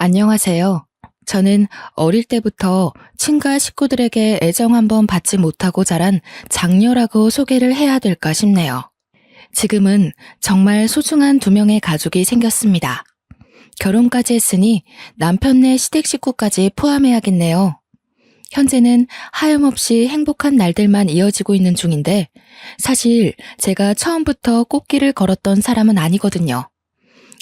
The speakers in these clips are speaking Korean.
안녕하세요. 저는 어릴 때부터 친가 식구들에게 애정 한번 받지 못하고 자란 장녀라고 소개를 해야 될까 싶네요. 지금은 정말 소중한 두 명의 가족이 생겼습니다. 결혼까지 했으니 남편네 시댁 식구까지 포함해야겠네요. 현재는 하염없이 행복한 날들만 이어지고 있는 중인데 사실 제가 처음부터 꽃길을 걸었던 사람은 아니거든요.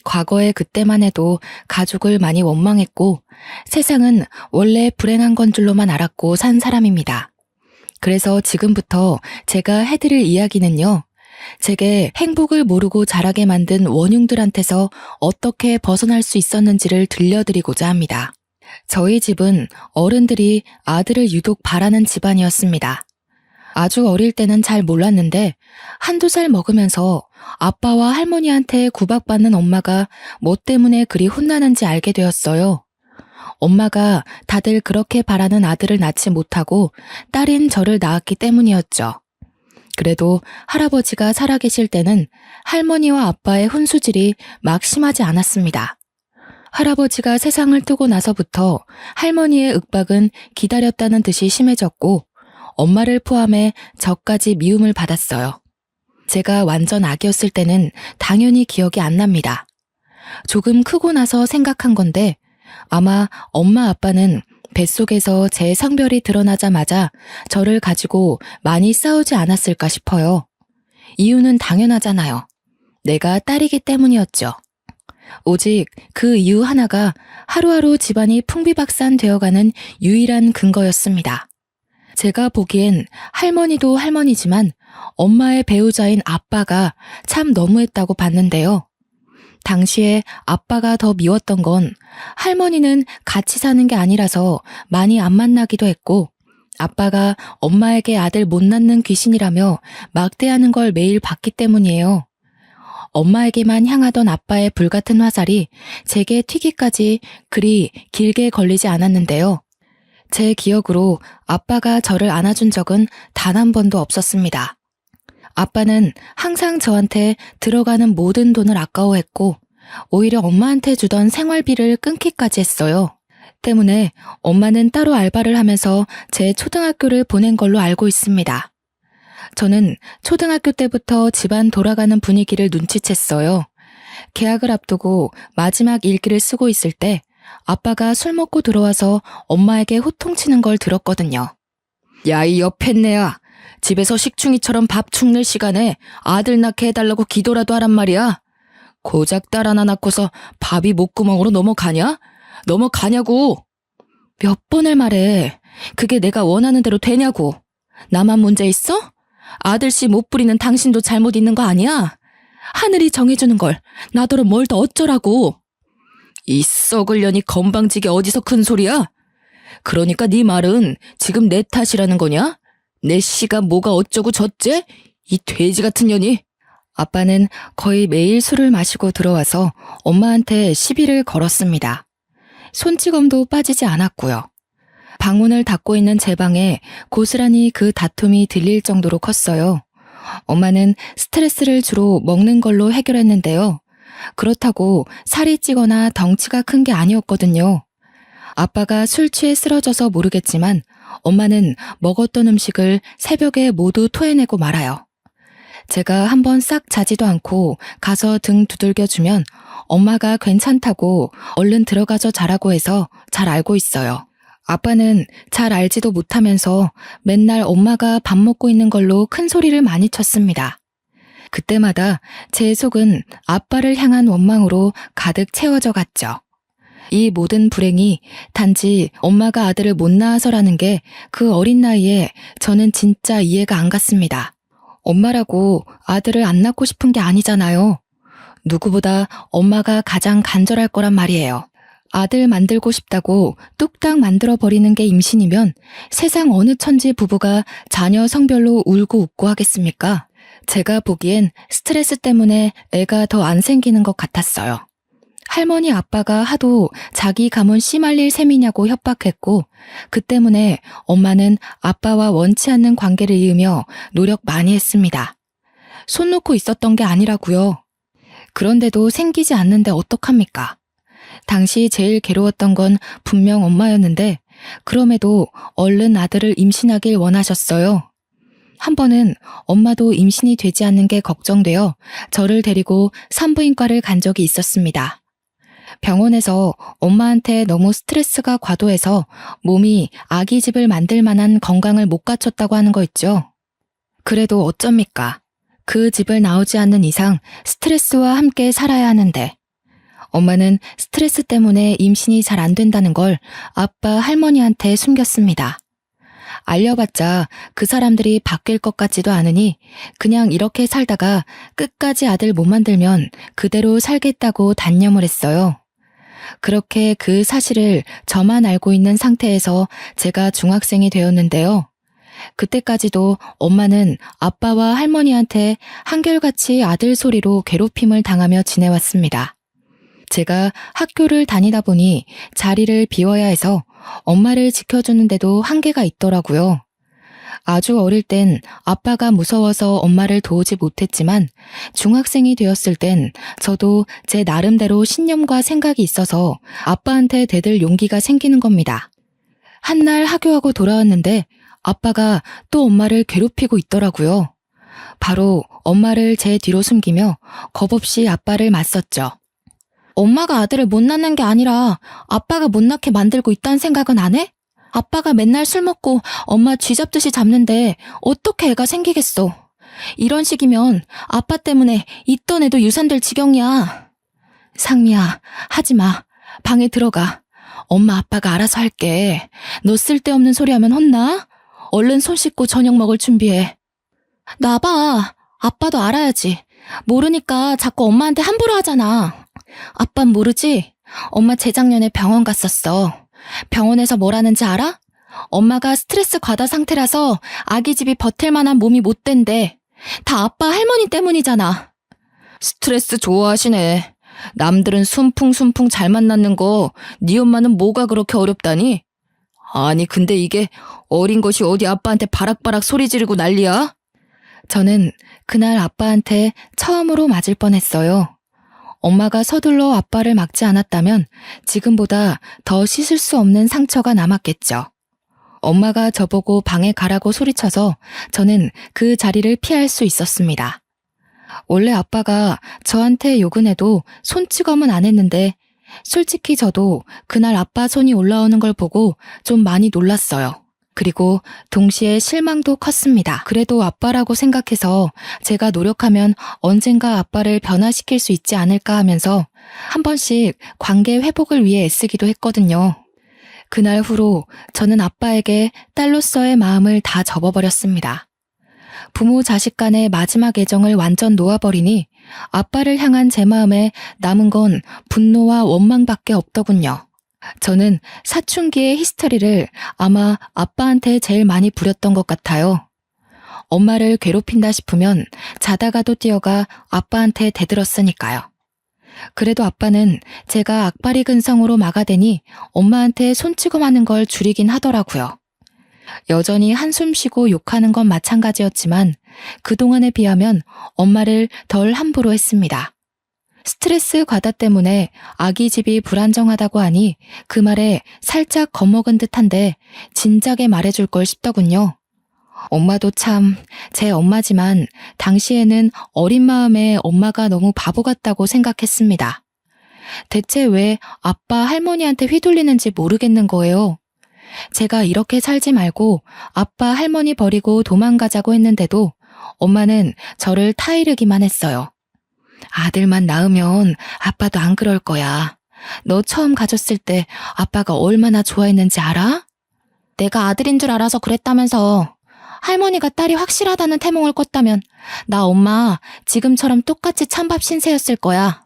과거의 그때만 해도 가족을 많이 원망했고 세상은 원래 불행한 건 줄로만 알았고 산 사람입니다. 그래서 지금부터 제가 해드릴 이야기는요. 제게 행복을 모르고 자라게 만든 원흉들한테서 어떻게 벗어날 수 있었는지를 들려드리고자 합니다. 저희 집은 어른들이 아들을 유독 바라는 집안이었습니다. 아주 어릴 때는 잘 몰랐는데 한두 살 먹으면서 아빠와 할머니한테 구박받는 엄마가 뭐 때문에 그리 혼나는지 알게 되었어요. 엄마가 다들 그렇게 바라는 아들을 낳지 못하고 딸인 저를 낳았기 때문이었죠. 그래도 할아버지가 살아계실 때는 할머니와 아빠의 훈수질이 막 심하지 않았습니다. 할아버지가 세상을 뜨고 나서부터 할머니의 윽박은 기다렸다는 듯이 심해졌고 엄마를 포함해 저까지 미움을 받았어요. 제가 완전 아기였을 때는 당연히 기억이 안 납니다. 조금 크고 나서 생각한 건데 아마 엄마 아빠는 뱃속에서 제 성별이 드러나자마자 저를 가지고 많이 싸우지 않았을까 싶어요. 이유는 당연하잖아요. 내가 딸이기 때문이었죠. 오직 그 이유 하나가 하루하루 집안이 풍비박산 되어가는 유일한 근거였습니다. 제가 보기엔 할머니도 할머니지만 엄마의 배우자인 아빠가 참 너무했다고 봤는데요. 당시에 아빠가 더 미웠던 건 할머니는 같이 사는 게 아니라서 많이 안 만나기도 했고 아빠가 엄마에게 아들 못 낳는 귀신이라며 막대하는 걸 매일 봤기 때문이에요. 엄마에게만 향하던 아빠의 불같은 화살이 제게 튀기까지 그리 길게 걸리지 않았는데요. 제 기억으로 아빠가 저를 안아준 적은 단 한 번도 없었습니다. 아빠는 항상 저한테 들어가는 모든 돈을 아까워했고 오히려 엄마한테 주던 생활비를 끊기까지 했어요. 때문에 엄마는 따로 알바를 하면서 제 초등학교를 보낸 걸로 알고 있습니다. 저는 초등학교 때부터 집안 돌아가는 분위기를 눈치챘어요. 개학을 앞두고 마지막 일기를 쓰고 있을 때 아빠가 술 먹고 들어와서 엄마에게 호통치는 걸 들었거든요. 야, 이 옆했네야. 집에서 식충이처럼 밥 축낼 시간에 아들 낳게 해달라고 기도라도 하란 말이야. 고작 딸 하나 낳고서 밥이 목구멍으로 넘어가냐? 넘어가냐고. 몇 번을 말해. 그게 내가 원하는 대로 되냐고. 나만 문제 있어? 아들씨 못 부리는 당신도 잘못 있는 거 아니야? 하늘이 정해주는 걸 나더러 뭘 더 어쩌라고. 이 썩을 년이 건방지게 어디서 큰 소리야? 그러니까 네 말은 지금 내 탓이라는 거냐? 내 씨가 뭐가 어쩌고 저째? 이 돼지 같은 년이. 아빠는 거의 매일 술을 마시고 들어와서 엄마한테 시비를 걸었습니다. 손찌검도 빠지지 않았고요. 방문을 닫고 있는 제 방에 고스란히 그 다툼이 들릴 정도로 컸어요. 엄마는 스트레스를 주로 먹는 걸로 해결했는데요. 그렇다고 살이 찌거나 덩치가 큰 게 아니었거든요. 아빠가 술 취해 쓰러져서 모르겠지만 엄마는 먹었던 음식을 새벽에 모두 토해내고 말아요. 제가 한번 싹 자지도 않고 가서 등 두들겨주면 엄마가 괜찮다고 얼른 들어가서 자라고 해서 잘 알고 있어요. 아빠는 잘 알지도 못하면서 맨날 엄마가 밥 먹고 있는 걸로 큰 소리를 많이 쳤습니다. 그때마다 제 속은 아빠를 향한 원망으로 가득 채워져 갔죠. 이 모든 불행이 단지 엄마가 아들을 못 낳아서라는 게 그 어린 나이에 저는 진짜 이해가 안 갔습니다. 엄마라고 아들을 안 낳고 싶은 게 아니잖아요. 누구보다 엄마가 가장 간절할 거란 말이에요. 아들 만들고 싶다고 뚝딱 만들어버리는 게 임신이면 세상 어느 천지 부부가 자녀 성별로 울고 웃고 하겠습니까? 제가 보기엔 스트레스 때문에 애가 더 안 생기는 것 같았어요. 할머니 아빠가 하도 자기 가문 씨말릴 셈이냐고 협박했고 그 때문에 엄마는 아빠와 원치 않는 관계를 이으며 노력 많이 했습니다. 손 놓고 있었던 게 아니라고요. 그런데도 생기지 않는데 어떡합니까? 당시 제일 괴로웠던 건 분명 엄마였는데 그럼에도 얼른 아들을 임신하길 원하셨어요. 한 번은 엄마도 임신이 되지 않는 게 걱정되어 저를 데리고 산부인과를 간 적이 있었습니다. 병원에서 엄마한테 너무 스트레스가 과도해서 몸이 아기 집을 만들 만한 건강을 못 갖췄다고 하는 거 있죠. 그래도 어쩝니까? 그 집을 나오지 않는 이상 스트레스와 함께 살아야 하는데 엄마는 스트레스 때문에 임신이 잘 안 된다는 걸 아빠 할머니한테 숨겼습니다. 알려봤자 그 사람들이 바뀔 것 같지도 않으니 그냥 이렇게 살다가 끝까지 아들 못 만들면 그대로 살겠다고 단념을 했어요. 그렇게 그 사실을 저만 알고 있는 상태에서 제가 중학생이 되었는데요. 그때까지도 엄마는 아빠와 할머니한테 한결같이 아들 소리로 괴롭힘을 당하며 지내왔습니다. 제가 학교를 다니다 보니 자리를 비워야 해서 엄마를 지켜주는데도 한계가 있더라고요. 아주 어릴 땐 아빠가 무서워서 엄마를 도우지 못했지만 중학생이 되었을 땐 저도 제 나름대로 신념과 생각이 있어서 아빠한테 대들 용기가 생기는 겁니다. 한날 하교하고 돌아왔는데 아빠가 또 엄마를 괴롭히고 있더라고요. 바로 엄마를 제 뒤로 숨기며 겁없이 아빠를 맞섰죠. 엄마가 아들을 못 낳는 게 아니라 아빠가 못 낳게 만들고 있다는 생각은 안 해? 아빠가 맨날 술 먹고 엄마 쥐잡듯이 잡는데 어떻게 애가 생기겠어? 이런 식이면 아빠 때문에 있던 애도 유산될 지경이야. 상미야, 하지 마. 방에 들어가. 엄마 아빠가 알아서 할게. 너 쓸데없는 소리 하면 혼나? 얼른 손 씻고 저녁 먹을 준비해. 나봐. 아빠도 알아야지. 모르니까 자꾸 엄마한테 함부로 하잖아. 아빤 모르지? 엄마 재작년에 병원 갔었어. 병원에서 뭐라는지 알아? 엄마가 스트레스 과다 상태라서 아기 집이 버틸 만한 몸이 못 된대. 다 아빠 할머니 때문이잖아. 스트레스 좋아하시네. 남들은 순풍순풍 잘만 낳는 거 네 엄마는 뭐가 그렇게 어렵다니? 아니 근데 이게 어린 것이 어디 아빠한테 바락바락 소리 지르고 난리야? 저는 그날 아빠한테 처음으로 맞을 뻔했어요. 엄마가 서둘러 아빠를 막지 않았다면 지금보다 더 씻을 수 없는 상처가 남았겠죠. 엄마가 저보고 방에 가라고 소리쳐서 저는 그 자리를 피할 수 있었습니다. 원래 아빠가 저한테 욕은 해도 손찌검은 안 했는데 솔직히 저도 그날 아빠 손이 올라오는 걸 보고 좀 많이 놀랐어요. 그리고 동시에 실망도 컸습니다. 그래도 아빠라고 생각해서 제가 노력하면 언젠가 아빠를 변화시킬 수 있지 않을까 하면서 한 번씩 관계 회복을 위해 애쓰기도 했거든요. 그날 후로 저는 아빠에게 딸로서의 마음을 다 접어버렸습니다. 부모 자식 간의 마지막 애정을 완전 놓아버리니 아빠를 향한 제 마음에 남은 건 분노와 원망밖에 없더군요. 저는 사춘기의 히스테리를 아마 아빠한테 제일 많이 부렸던 것 같아요. 엄마를 괴롭힌다 싶으면 자다가도 뛰어가 아빠한테 대들었으니까요. 그래도 아빠는 제가 악바리 근성으로 막아대니 엄마한테 손찌검하는 걸 줄이긴 하더라고요. 여전히 한숨 쉬고 욕하는 건 마찬가지였지만 그동안에 비하면 엄마를 덜 함부로 했습니다. 스트레스 과다 때문에 아기 집이 불안정하다고 하니 그 말에 살짝 겁먹은 듯한데 진작에 말해줄 걸 싶더군요. 엄마도 참 제 엄마지만 당시에는 어린 마음에 엄마가 너무 바보 같다고 생각했습니다. 대체 왜 아빠 할머니한테 휘둘리는지 모르겠는 거예요. 제가 이렇게 살지 말고 아빠 할머니 버리고 도망가자고 했는데도 엄마는 저를 타이르기만 했어요. 아들만 낳으면 아빠도 안 그럴 거야. 너 처음 가졌을 때 아빠가 얼마나 좋아했는지 알아? 내가 아들인 줄 알아서 그랬다면서. 할머니가 딸이 확실하다는 태몽을 꿨다면 나 엄마 지금처럼 똑같이 찬밥 신세였을 거야.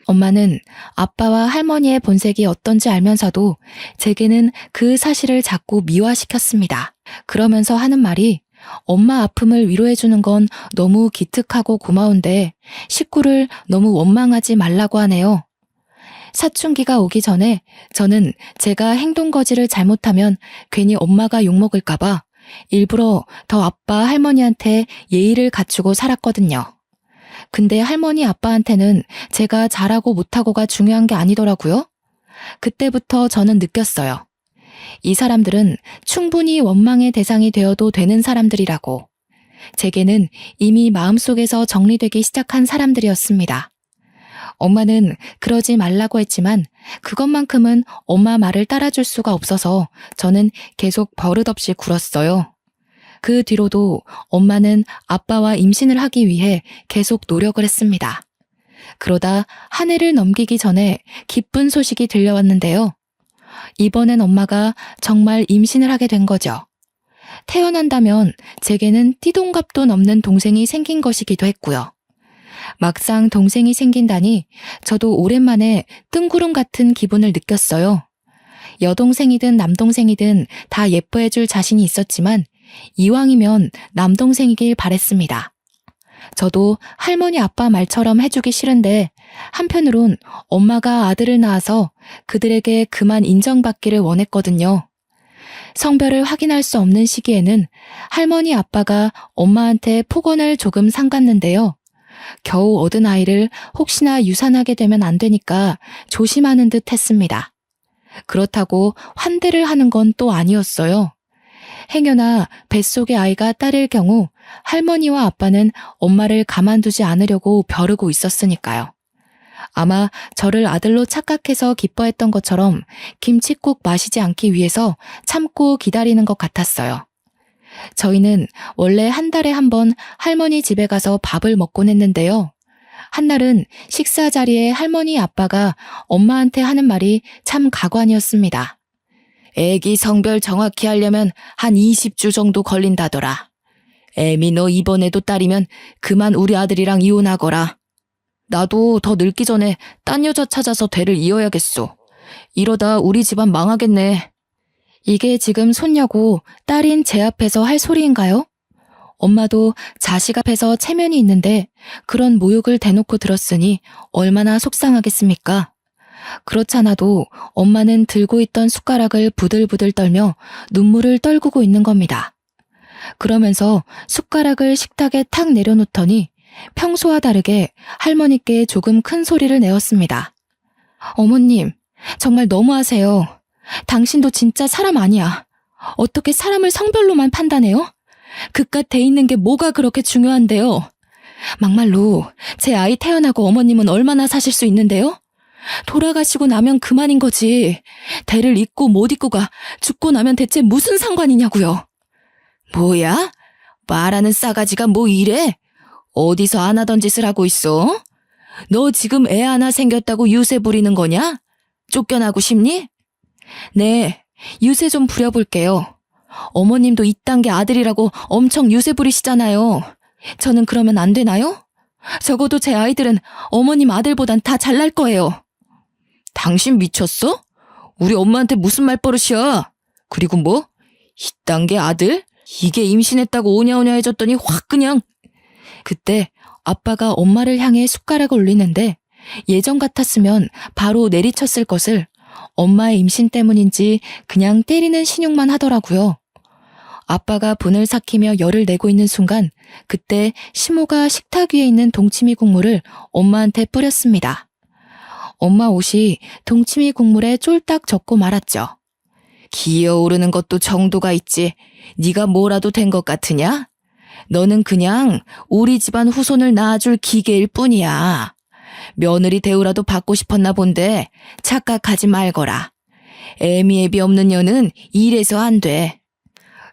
엄마는 아빠와 할머니의 본색이 어떤지 알면서도 제게는 그 사실을 자꾸 미화시켰습니다. 그러면서 하는 말이 엄마 아픔을 위로해주는 건 너무 기특하고 고마운데 식구를 너무 원망하지 말라고 하네요. 사춘기가 오기 전에 저는 제가 행동거지를 잘못하면 괜히 엄마가 욕먹을까봐 일부러 더 아빠 할머니한테 예의를 갖추고 살았거든요. 근데 할머니 아빠한테는 제가 잘하고 못하고가 중요한 게 아니더라고요. 그때부터 저는 느꼈어요. 이 사람들은 충분히 원망의 대상이 되어도 되는 사람들이라고. 제게는 이미 마음속에서 정리되기 시작한 사람들이었습니다. 엄마는 그러지 말라고 했지만 그것만큼은 엄마 말을 따라줄 수가 없어서 저는 계속 버릇없이 굴었어요. 그 뒤로도 엄마는 아빠와 임신을 하기 위해 계속 노력을 했습니다. 그러다 한 해를 넘기기 전에 기쁜 소식이 들려왔는데요. 이번엔 엄마가 정말 임신을 하게 된 거죠. 태어난다면 제게는 띠동갑도 넘는 동생이 생긴 것이기도 했고요. 막상 동생이 생긴다니 저도 오랜만에 뜬구름 같은 기분을 느꼈어요. 여동생이든 남동생이든 다 예뻐해줄 자신이 있었지만 이왕이면 남동생이길 바랬습니다. 저도 할머니 아빠 말처럼 해주기 싫은데 한편으론 엄마가 아들을 낳아서 그들에게 그만 인정받기를 원했거든요. 성별을 확인할 수 없는 시기에는 할머니 아빠가 엄마한테 폭언을 조금 삼갔는데요. 겨우 얻은 아이를 혹시나 유산하게 되면 안 되니까 조심하는 듯 했습니다. 그렇다고 환대를 하는 건 또 아니었어요. 행여나 뱃속의 아이가 딸일 경우 할머니와 아빠는 엄마를 가만두지 않으려고 벼르고 있었으니까요. 아마 저를 아들로 착각해서 기뻐했던 것처럼 김칫국 마시지 않기 위해서 참고 기다리는 것 같았어요. 저희는 원래 한 달에 한 번 할머니 집에 가서 밥을 먹곤 했는데요. 한날은 식사 자리에 할머니 아빠가 엄마한테 하는 말이 참 가관이었습니다. 애기 성별 정확히 하려면 한 20주 정도 걸린다더라. 애미 너 이번에도 딸이면 그만 우리 아들이랑 이혼하거라. 나도 더 늙기 전에 딴 여자 찾아서 대를 이어야겠소. 이러다 우리 집안 망하겠네. 이게 지금 손녀고 딸인 제 앞에서 할 소리인가요? 엄마도 자식 앞에서 체면이 있는데 그런 모욕을 대놓고 들었으니 얼마나 속상하겠습니까? 그렇잖아도 엄마는 들고 있던 숟가락을 부들부들 떨며 눈물을 떨구고 있는 겁니다. 그러면서 숟가락을 식탁에 탁 내려놓더니 평소와 다르게 할머니께 조금 큰 소리를 내었습니다. 어머님, 정말 너무하세요. 당신도 진짜 사람 아니야. 어떻게 사람을 성별로만 판단해요? 그깟 돼 있는 게 뭐가 그렇게 중요한데요? 막말로 제 아이 태어나고 어머님은 얼마나 사실 수 있는데요? 돌아가시고 나면 그만인 거지. 대를 잇고 못 잇고가 죽고 나면 대체 무슨 상관이냐고요. 뭐야? 말하는 싸가지가 뭐 이래? 어디서 안 하던 짓을 하고 있어? 너 지금 애 하나 생겼다고 유세 부리는 거냐? 쫓겨나고 싶니? 네, 유세 좀 부려볼게요. 어머님도 이딴 게 아들이라고 엄청 유세 부리시잖아요. 저는 그러면 안 되나요? 적어도 제 아이들은 어머님 아들보단 다 잘날 거예요. 당신 미쳤어? 우리 엄마한테 무슨 말버릇이야? 그리고 뭐? 이딴 게 아들? 이게 임신했다고 오냐오냐 해줬더니 확 그냥. 그때 아빠가 엄마를 향해 숟가락을 올리는데 예전 같았으면 바로 내리쳤을 것을 엄마의 임신 때문인지 그냥 때리는 신용만 하더라고요. 아빠가 분을 삭히며 열을 내고 있는 순간 그때 시모가 식탁 위에 있는 동치미 국물을 엄마한테 뿌렸습니다. 엄마 옷이 동치미 국물에 쫄딱 젖고 말았죠. 기어오르는 것도 정도가 있지. 네가 뭐라도 된 것 같으냐? 너는 그냥 우리 집안 후손을 낳아줄 기계일 뿐이야. 며느리 대우라도 받고 싶었나 본데 착각하지 말거라. 애미애비 없는 년은 이래서 안 돼.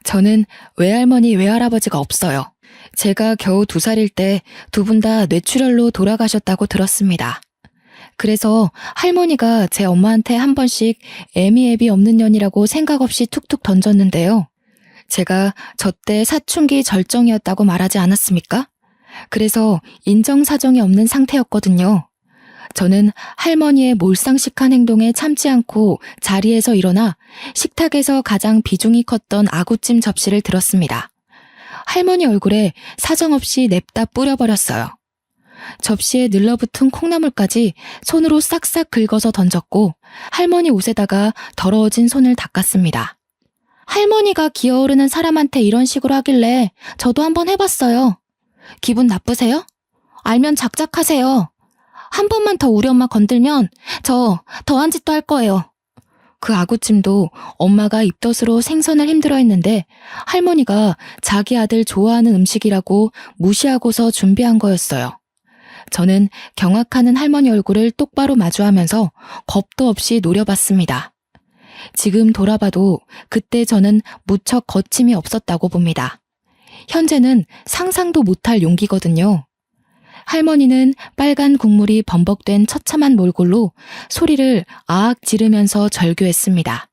저는 외할머니 외할아버지가 없어요. 제가 겨우 2살일 때 두 분 다 뇌출혈로 돌아가셨다고 들었습니다. 그래서 할머니가 제 엄마한테 한 번씩 애미애비 없는 년이라고 생각 없이 툭툭 던졌는데요. 제가 저때 사춘기 절정이었다고 말하지 않았습니까? 그래서 인정사정이 없는 상태였거든요. 저는 할머니의 몰상식한 행동에 참지 않고 자리에서 일어나 식탁에서 가장 비중이 컸던 아구찜 접시를 들었습니다. 할머니 얼굴에 사정없이 냅다 뿌려버렸어요. 접시에 늘러붙은 콩나물까지 손으로 싹싹 긁어서 던졌고 할머니 옷에다가 더러워진 손을 닦았습니다. 할머니가 기어오르는 사람한테 이런 식으로 하길래 저도 한번 해봤어요. 기분 나쁘세요? 알면 작작하세요. 한 번만 더 우리 엄마 건들면 저 더한 짓도 할 거예요. 그 아구찜도 엄마가 입덧으로 생선을 힘들어했는데 할머니가 자기 아들 좋아하는 음식이라고 무시하고서 준비한 거였어요. 저는 경악하는 할머니 얼굴을 똑바로 마주하면서 겁도 없이 노려봤습니다. 지금 돌아봐도 그때 저는 무척 거침이 없었다고 봅니다. 현재는 상상도 못할 용기거든요. 할머니는 빨간 국물이 범벅된 처참한 몰골로 소리를 아악 지르면서 절규했습니다.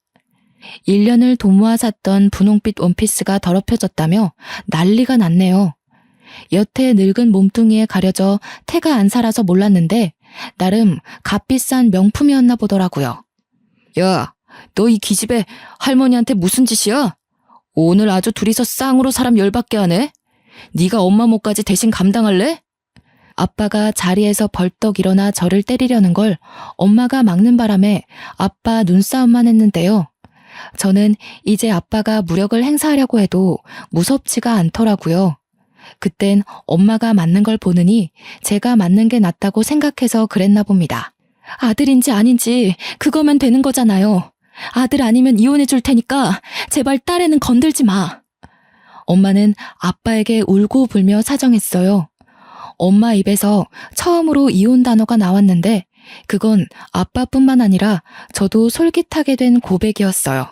1년을 도모아 샀던 분홍빛 원피스가 더럽혀졌다며 난리가 났네요. 여태 늙은 몸뚱이에 가려져 태가 안 살아서 몰랐는데 나름 값비싼 명품이었나 보더라고요. 야, 너 이 기집애 할머니한테 무슨 짓이야? 오늘 아주 둘이서 쌍으로 사람 열받게 하네? 네가 엄마 몫까지 대신 감당할래? 아빠가 자리에서 벌떡 일어나 저를 때리려는 걸 엄마가 막는 바람에 아빠 눈싸움만 했는데요. 저는 이제 아빠가 무력을 행사하려고 해도 무섭지가 않더라고요. 그땐 엄마가 맞는 걸 보느니 제가 맞는 게 낫다고 생각해서 그랬나 봅니다. 아들인지 아닌지 그거면 되는 거잖아요. 아들 아니면 이혼해 줄 테니까 제발 딸애는 건들지 마. 엄마는 아빠에게 울고 불며 사정했어요. 엄마 입에서 처음으로 이혼 단어가 나왔는데 그건 아빠뿐만 아니라 저도 솔깃하게 된 고백이었어요.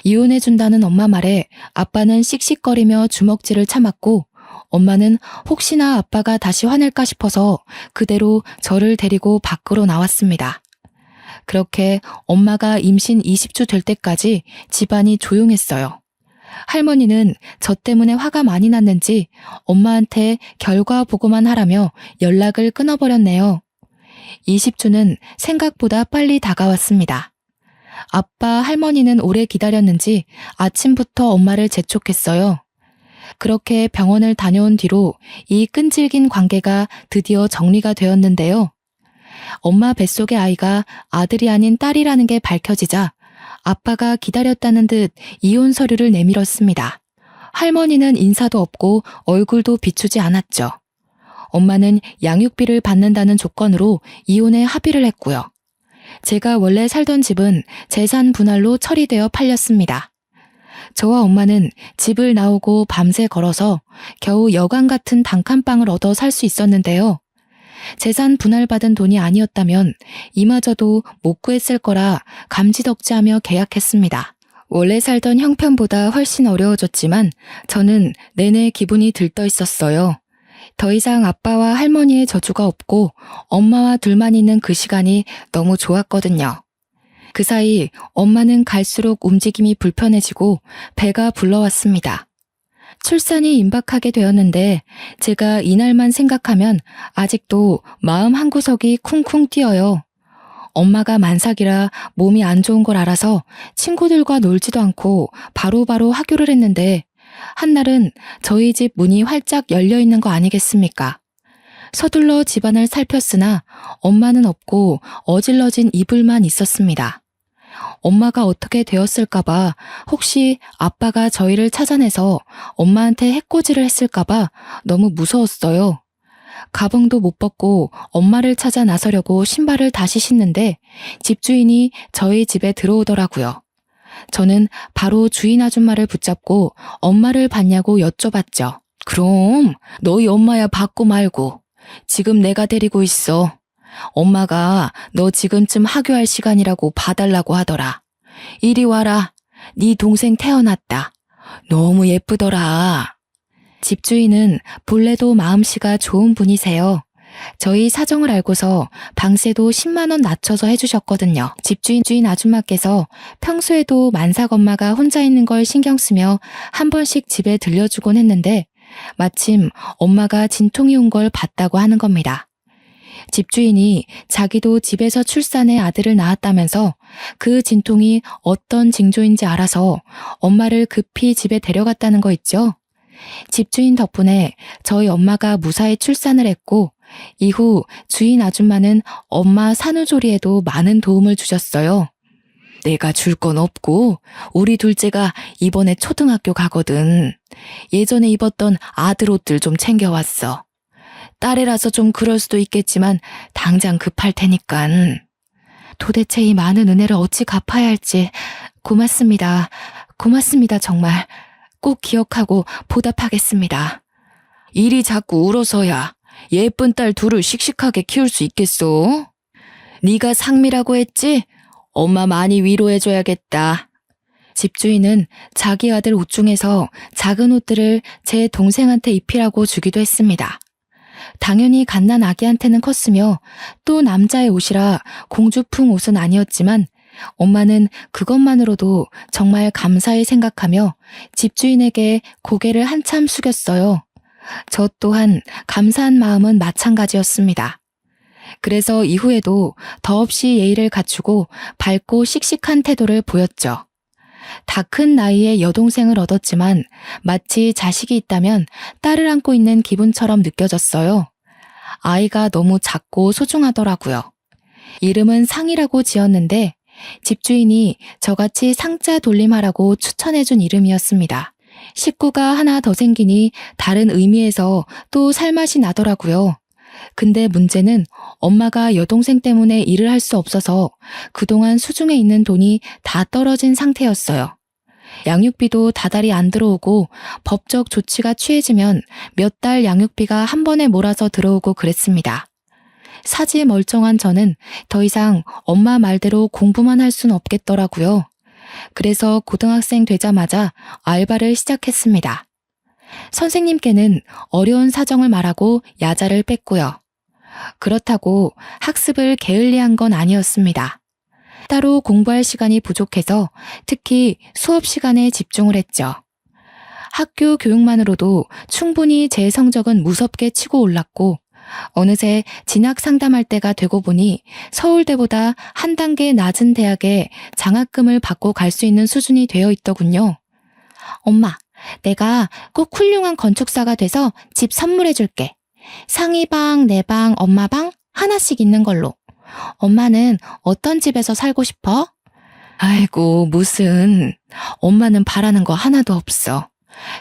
이혼해준다는 엄마 말에 아빠는 씩씩거리며 주먹질을 참았고 엄마는 혹시나 아빠가 다시 화낼까 싶어서 그대로 저를 데리고 밖으로 나왔습니다. 그렇게 엄마가 임신 20주 될 때까지 집안이 조용했어요. 할머니는 저 때문에 화가 많이 났는지 엄마한테 결과 보고만 하라며 연락을 끊어버렸네요. 20주는 생각보다 빨리 다가왔습니다. 아빠, 할머니는 오래 기다렸는지 아침부터 엄마를 재촉했어요. 그렇게 병원을 다녀온 뒤로 이 끈질긴 관계가 드디어 정리가 되었는데요. 엄마 뱃속의 아이가 아들이 아닌 딸이라는 게 밝혀지자 아빠가 기다렸다는 듯 이혼 서류를 내밀었습니다. 할머니는 인사도 없고 얼굴도 비추지 않았죠. 엄마는 양육비를 받는다는 조건으로 이혼에 합의를 했고요. 제가 원래 살던 집은 재산 분할로 처리되어 팔렸습니다. 저와 엄마는 집을 나오고 밤새 걸어서 겨우 여관 같은 단칸방을 얻어 살 수 있었는데요. 재산 분할받은 돈이 아니었다면 이마저도 못 구했을 거라 감지덕지하며 계약했습니다. 원래 살던 형편보다 훨씬 어려워졌지만 저는 내내 기분이 들떠 있었어요. 더 이상 아빠와 할머니의 저주가 없고 엄마와 둘만 있는 그 시간이 너무 좋았거든요. 그 사이 엄마는 갈수록 움직임이 불편해지고 배가 불러왔습니다. 출산이 임박하게 되었는데 제가 이날만 생각하면 아직도 마음 한구석이 쿵쿵 뛰어요. 엄마가 만삭이라 몸이 안 좋은 걸 알아서 친구들과 놀지도 않고 바로바로 하교를 했는데 한날은 저희 집 문이 활짝 열려 있는 거 아니겠습니까? 서둘러 집안을 살폈으나 엄마는 없고 어질러진 이불만 있었습니다. 엄마가 어떻게 되었을까봐 혹시 아빠가 저희를 찾아내서 엄마한테 해코지를 했을까봐 너무 무서웠어요. 가방도 못 벗고 엄마를 찾아 나서려고 신발을 다시 신는데 집주인이 저희 집에 들어오더라고요. 저는 바로 주인 아줌마를 붙잡고 엄마를 봤냐고 여쭤봤죠. 그럼 너희 엄마야 받고 말고. 지금 내가 데리고 있어. 엄마가 너 지금쯤 하교할 시간이라고 봐달라고 하더라. 이리 와라. 네 동생 태어났다. 너무 예쁘더라. 집주인은 본래도 마음씨가 좋은 분이세요. 저희 사정을 알고서 방세도 10만 원 낮춰서 해주셨거든요. 집주인 아줌마께서 평소에도 만삭 엄마가 혼자 있는 걸 신경 쓰며 한 번씩 집에 들려주곤 했는데 마침 엄마가 진통이 온 걸 봤다고 하는 겁니다. 집주인이 자기도 집에서 출산해 아들을 낳았다면서 그 진통이 어떤 징조인지 알아서 엄마를 급히 집에 데려갔다는 거 있죠. 집주인 덕분에 저희 엄마가 무사히 출산을 했고 이후 주인 아줌마는 엄마 산후조리에도 많은 도움을 주셨어요. 내가 줄 건 없고 우리 둘째가 이번에 초등학교 가거든. 예전에 입었던 아들 옷들 좀 챙겨왔어. 딸애라서 좀 그럴 수도 있겠지만 당장 급할 테니깐. 도대체 이 많은 은혜를 어찌 갚아야 할지. 고맙습니다. 고맙습니다, 정말. 꼭 기억하고 보답하겠습니다. 일이 자꾸 울어서야 예쁜 딸 둘을 씩씩하게 키울 수 있겠소? 네가 상미라고 했지? 엄마 많이 위로해줘야겠다. 집주인은 자기 아들 옷 중에서 작은 옷들을 제 동생한테 입히라고 주기도 했습니다. 당연히 갓난 아기한테는 컸으며 또 남자의 옷이라 공주풍 옷은 아니었지만 엄마는 그것만으로도 정말 감사히 생각하며 집주인에게 고개를 한참 숙였어요. 저 또한 감사한 마음은 마찬가지였습니다. 그래서 이후에도 더없이 예의를 갖추고 밝고 씩씩한 태도를 보였죠. 다 큰 나이에 여동생을 얻었지만 마치 자식이 있다면 딸을 안고 있는 기분처럼 느껴졌어요. 아이가 너무 작고 소중하더라고요. 이름은 상이라고 지었는데 집주인이 저같이 상자 돌림하라고 추천해준 이름이었습니다. 식구가 하나 더 생기니 다른 의미에서 또 살맛이 나더라고요. 근데 문제는 엄마가 여동생 때문에 일을 할 수 없어서 그동안 수중에 있는 돈이 다 떨어진 상태였어요. 양육비도 다달이 안 들어오고 법적 조치가 취해지면 몇 달 양육비가 한 번에 몰아서 들어오고 그랬습니다. 사지 멀쩡한 저는 더 이상 엄마 말대로 공부만 할 순 없겠더라고요. 그래서 고등학생 되자마자 알바를 시작했습니다. 선생님께는 어려운 사정을 말하고 야자를 뺐고요. 그렇다고 학습을 게을리한 건 아니었습니다. 따로 공부할 시간이 부족해서 특히 수업 시간에 집중을 했죠. 학교 교육만으로도 충분히 제 성적은 무섭게 치고 올랐고 어느새 진학 상담할 때가 되고 보니 서울대보다 한 단계 낮은 대학에 장학금을 받고 갈 수 있는 수준이 되어 있더군요. 엄마, 내가 꼭 훌륭한 건축사가 돼서 집 선물해줄게. 상이 방, 내 방, 엄마 방 하나씩 있는 걸로. 엄마는 어떤 집에서 살고 싶어? 아이고, 무슨. 엄마는 바라는 거 하나도 없어.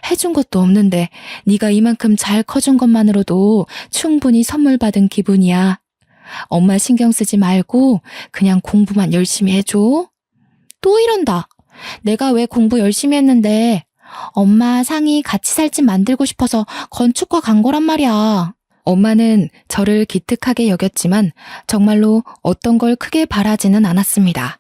해준 것도 없는데 네가 이만큼 잘 커준 것만으로도 충분히 선물 받은 기분이야. 엄마 신경 쓰지 말고 그냥 공부만 열심히 해줘. 또 이런다. 내가 왜 공부 열심히 했는데 엄마 상이 같이 살 집 만들고 싶어서 건축과 간 거란 말이야. 엄마는 저를 기특하게 여겼지만 정말로 어떤 걸 크게 바라지는 않았습니다.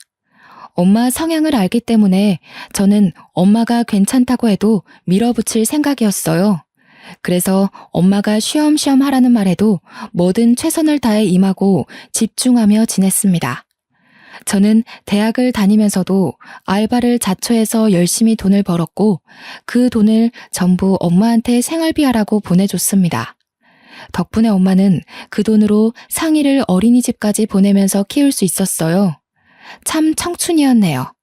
엄마 성향을 알기 때문에 저는 엄마가 괜찮다고 해도 밀어붙일 생각이었어요. 그래서 엄마가 쉬엄쉬엄 하라는 말에도 뭐든 최선을 다해 임하고 집중하며 지냈습니다. 저는 대학을 다니면서도 알바를 자처해서 열심히 돈을 벌었고 그 돈을 전부 엄마한테 생활비하라고 보내줬습니다. 덕분에 엄마는 그 돈으로 상이를 어린이집까지 보내면서 키울 수 있었어요. 참 청춘이었네요.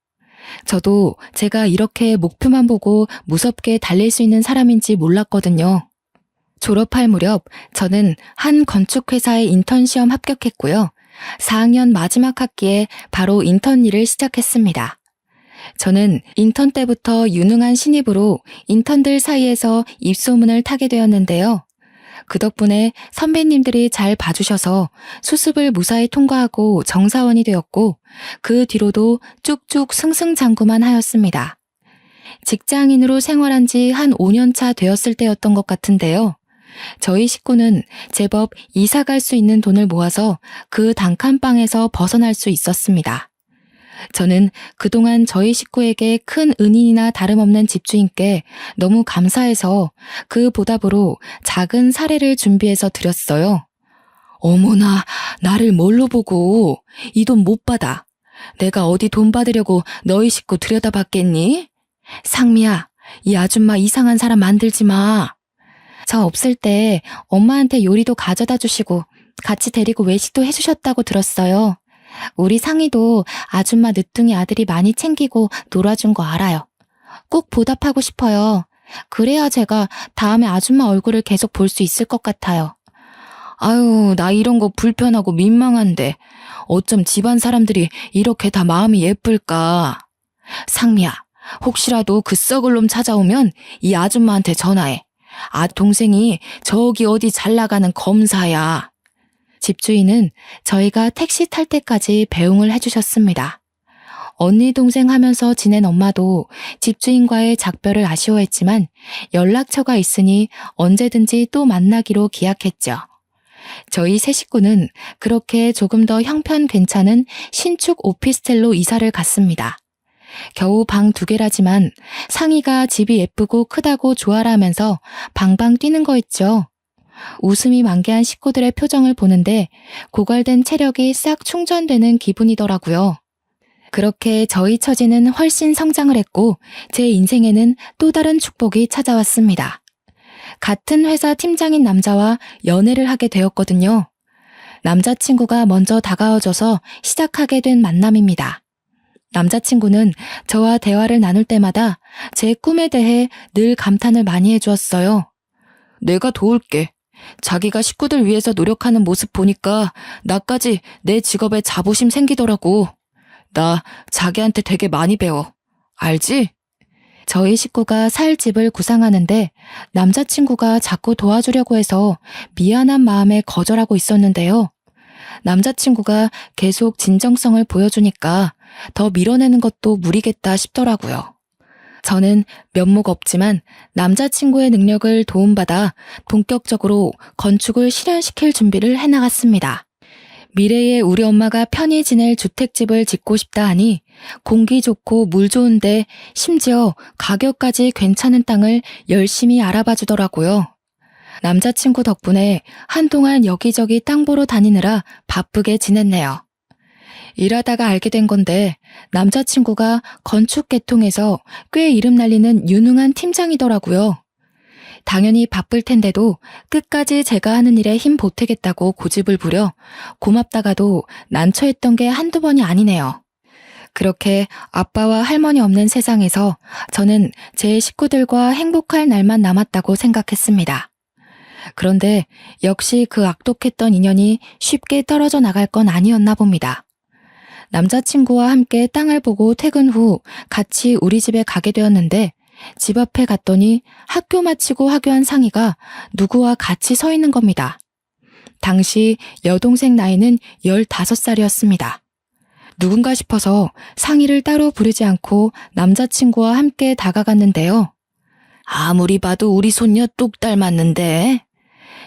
저도 제가 이렇게 목표만 보고 무섭게 달릴 수 있는 사람인지 몰랐거든요. 졸업할 무렵 저는 한 건축회사에 인턴 시험 합격했고요. 4학년 마지막 학기에 바로 인턴 일을 시작했습니다. 저는 인턴 때부터 유능한 신입으로 인턴들 사이에서 입소문을 타게 되었는데요. 그 덕분에 선배님들이 잘 봐주셔서 수습을 무사히 통과하고 정사원이 되었고 그 뒤로도 쭉쭉 승승장구만 하였습니다. 직장인으로 생활한 지 한 5년 차 되었을 때였던 것 같은데요. 저희 식구는 제법 이사 갈 수 있는 돈을 모아서 그 단칸방에서 벗어날 수 있었습니다. 저는 그동안 저희 식구에게 큰 은인이나 다름없는 집주인께 너무 감사해서 그 보답으로 작은 사례를 준비해서 드렸어요. 어머나, 나를 뭘로 보고 이 돈 못 받아. 내가 어디 돈 받으려고 너희 식구 들여다봤겠니? 상미야, 이 아줌마 이상한 사람 만들지 마. 저 없을 때 엄마한테 요리도 가져다 주시고 같이 데리고 외식도 해주셨다고 들었어요. 우리 상이도 아줌마 늦둥이 아들이 많이 챙기고 놀아준 거 알아요. 꼭 보답하고 싶어요. 그래야 제가 다음에 아줌마 얼굴을 계속 볼 수 있을 것 같아요. 아유, 나 이런 거 불편하고 민망한데 어쩜 집안 사람들이 이렇게 다 마음이 예쁠까. 상미야, 혹시라도 그 썩을 놈 찾아오면 이 아줌마한테 전화해. 아, 동생이 저기 어디 잘 나가는 검사야. 집주인은 저희가 택시 탈 때까지 배웅을 해주셨습니다. 언니 동생 하면서 지낸 엄마도 집주인과의 작별을 아쉬워했지만 연락처가 있으니 언제든지 또 만나기로 기약했죠. 저희 세 식구는 그렇게 조금 더 형편 괜찮은 신축 오피스텔로 이사를 갔습니다. 겨우 방 2개라지만 상희가 집이 예쁘고 크다고 좋아라 하면서 방방 뛰는 거 있죠. 웃음이 만개한 식구들의 표정을 보는데 고갈된 체력이 싹 충전되는 기분이더라고요. 그렇게 저희 처지는 훨씬 성장을 했고 제 인생에는 또 다른 축복이 찾아왔습니다. 같은 회사 팀장인 남자와 연애를 하게 되었거든요. 남자친구가 먼저 다가와줘서 시작하게 된 만남입니다. 남자친구는 저와 대화를 나눌 때마다 제 꿈에 대해 늘 감탄을 많이 해주었어요. 내가 도울게. 자기가 식구들 위해서 노력하는 모습 보니까 나까지 내 직업에 자부심 생기더라고. 나 자기한테 되게 많이 배워. 알지? 저희 식구가 살 집을 구상하는데 남자친구가 자꾸 도와주려고 해서 미안한 마음에 거절하고 있었는데요. 남자친구가 계속 진정성을 보여주니까 더 밀어내는 것도 무리겠다 싶더라고요. 저는 면목 없지만 남자친구의 능력을 도움받아 본격적으로 건축을 실현시킬 준비를 해나갔습니다. 미래에 우리 엄마가 편히 지낼 주택집을 짓고 싶다 하니 공기 좋고 물 좋은데 심지어 가격까지 괜찮은 땅을 열심히 알아봐 주더라고요. 남자친구 덕분에 한동안 여기저기 땅 보러 다니느라 바쁘게 지냈네요. 일하다가 알게 된 건데 남자친구가 건축 계통에서 꽤 이름 날리는 유능한 팀장이더라고요. 당연히 바쁠 텐데도 끝까지 제가 하는 일에 힘 보태겠다고 고집을 부려 고맙다가도 난처했던 게 한두 번이 아니네요. 그렇게 아빠와 할머니 없는 세상에서 저는 제 식구들과 행복할 날만 남았다고 생각했습니다. 그런데 역시 그 악독했던 인연이 쉽게 떨어져 나갈 건 아니었나 봅니다. 남자친구와 함께 땅을 보고 퇴근 후 같이 우리 집에 가게 되었는데 집 앞에 갔더니 학교 마치고 하교한 상희가 누구와 같이 서 있는 겁니다. 당시 여동생 나이는 15살이었습니다. 누군가 싶어서 상희를 따로 부르지 않고 남자친구와 함께 다가갔는데요. 아무리 봐도 우리 손녀 똑 닮았는데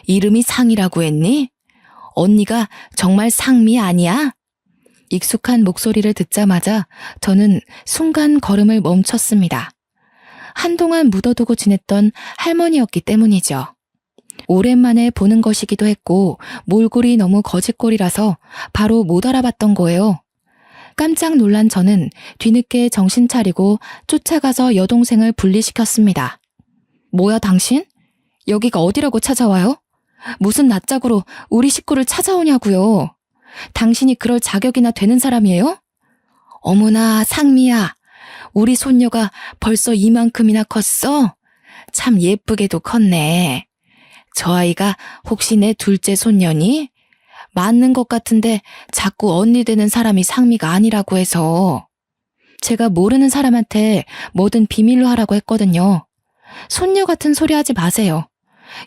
이름이 상희라고 했니? 언니가 정말 상미 아니야? 익숙한 목소리를 듣자마자 저는 순간 걸음을 멈췄습니다. 한동안 묻어두고 지냈던 할머니였기 때문이죠. 오랜만에 보는 것이기도 했고 몰골이 너무 거짓골이라서 바로 못 알아봤던 거예요. 깜짝 놀란 저는 뒤늦게 정신 차리고 쫓아가서 여동생을 분리시켰습니다. 뭐야 당신? 여기가 어디라고 찾아와요? 무슨 낯짝으로 우리 식구를 찾아오냐고요. 당신이 그럴 자격이나 되는 사람이에요? 어머나 상미야. 우리 손녀가 벌써 이만큼이나 컸어? 참 예쁘게도 컸네. 저 아이가 혹시 내 둘째 손녀니? 맞는 것 같은데 자꾸 언니 되는 사람이 상미가 아니라고 해서. 제가 모르는 사람한테 뭐든 비밀로 하라고 했거든요. 손녀 같은 소리 하지 마세요.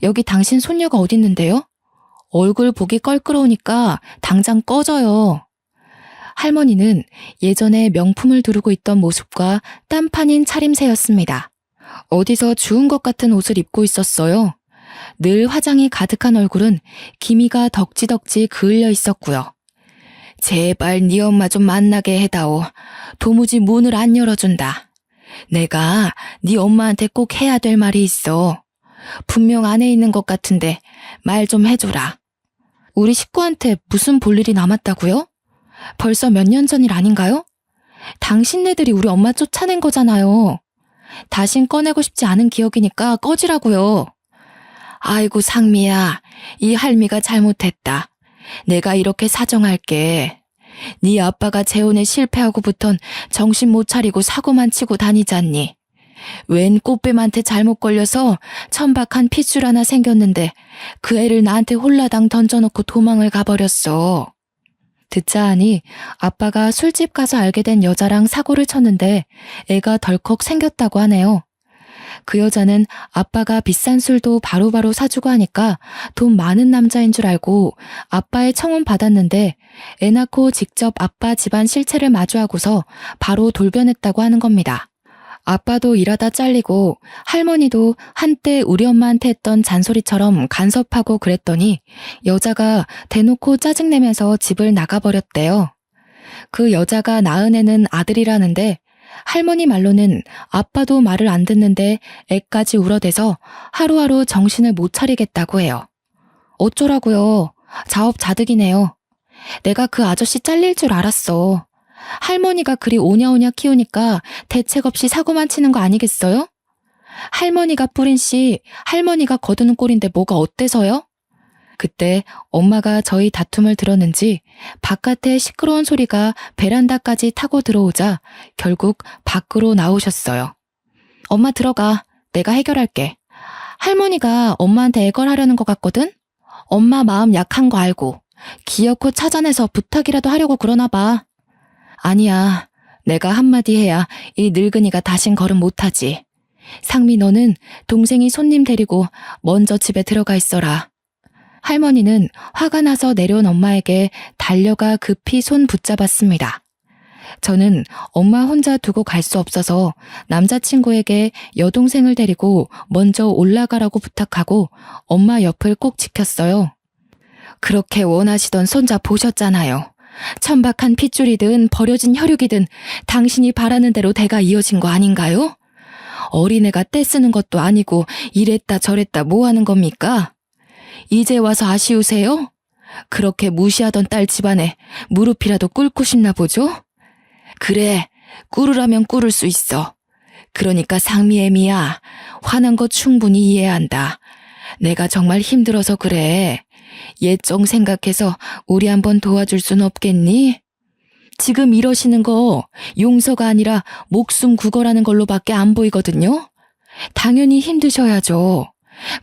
여기 당신 손녀가 어딨는데요? 얼굴 보기 껄끄러우니까 당장 꺼져요. 할머니는 예전에 명품을 두르고 있던 모습과 딴판인 차림새였습니다. 어디서 주운 것 같은 옷을 입고 있었어요. 늘 화장이 가득한 얼굴은 기미가 덕지덕지 그을려 있었고요. 제발 네 엄마 좀 만나게 해다오. 도무지 문을 안 열어준다. 내가 네 엄마한테 꼭 해야 될 말이 있어. 분명 안에 있는 것 같은데 말 좀 해줘라. 우리 식구한테 무슨 볼 일이 남았다고요? 벌써 몇 년 전 일 아닌가요? 당신네들이 우리 엄마 쫓아낸 거잖아요. 다신 꺼내고 싶지 않은 기억이니까 꺼지라고요. 아이고 상미야, 이 할미가 잘못했다. 내가 이렇게 사정할게. 네 아빠가 재혼에 실패하고부턴 정신 못 차리고 사고만 치고 다니잖니. 웬 꽃뱀한테 잘못 걸려서 천박한 핏줄 하나 생겼는데 그 애를 나한테 홀라당 던져놓고 도망을 가버렸어. 듣자 하니 아빠가 술집 가서 알게 된 여자랑 사고를 쳤는데 애가 덜컥 생겼다고 하네요. 그 여자는 아빠가 비싼 술도 바로바로 사주고 하니까 돈 많은 남자인 줄 알고 아빠의 청혼 받았는데 애 낳고 직접 아빠 집안 실체를 마주하고서 바로 돌변했다고 하는 겁니다. 아빠도 일하다 잘리고 할머니도 한때 우리 엄마한테 했던 잔소리처럼 간섭하고 그랬더니 여자가 대놓고 짜증내면서 집을 나가버렸대요. 그 여자가 낳은 애는 아들이라는데 할머니 말로는 아빠도 말을 안 듣는데 애까지 울어대서 하루하루 정신을 못 차리겠다고 해요. 어쩌라고요. 자업자득이네요. 내가 그 아저씨 잘릴 줄 알았어. 할머니가 그리 오냐오냐 키우니까 대책 없이 사고만 치는 거 아니겠어요? 할머니가 뿌린 씨, 할머니가 거두는 꼴인데 뭐가 어때서요? 그때 엄마가 저희 다툼을 들었는지 바깥에 시끄러운 소리가 베란다까지 타고 들어오자 결국 밖으로 나오셨어요. 엄마 들어가. 내가 해결할게. 할머니가 엄마한테 애걸하려는 것 같거든? 엄마 마음 약한 거 알고 기어코 찾아내서 부탁이라도 하려고 그러나 봐. 아니야. 내가 한마디 해야 이 늙은이가 다신 걸음 못하지. 상미 너는 동생이 손님 데리고 먼저 집에 들어가 있어라. 할머니는 화가 나서 내려온 엄마에게 달려가 급히 손 붙잡았습니다. 저는 엄마 혼자 두고 갈 수 없어서 남자친구에게 여동생을 데리고 먼저 올라가라고 부탁하고 엄마 옆을 꼭 지켰어요. 그렇게 원하시던 손자 보셨잖아요. 천박한 핏줄이든 버려진 혈육이든 당신이 바라는 대로 대가 이어진 거 아닌가요? 어린애가 떼쓰는 것도 아니고 이랬다 저랬다 뭐 하는 겁니까? 이제 와서 아쉬우세요? 그렇게 무시하던 딸 집안에 무릎이라도 꿇고 싶나 보죠? 그래, 꿇으라면 꿇을 수 있어. 그러니까 상미애미야, 화난 거 충분히 이해한다. 내가 정말 힘들어서 그래. 옛정 생각해서 우리 한번 도와줄 순 없겠니? 지금 이러시는 거 용서가 아니라 목숨 구걸하는 걸로밖에 안 보이거든요? 당연히 힘드셔야죠.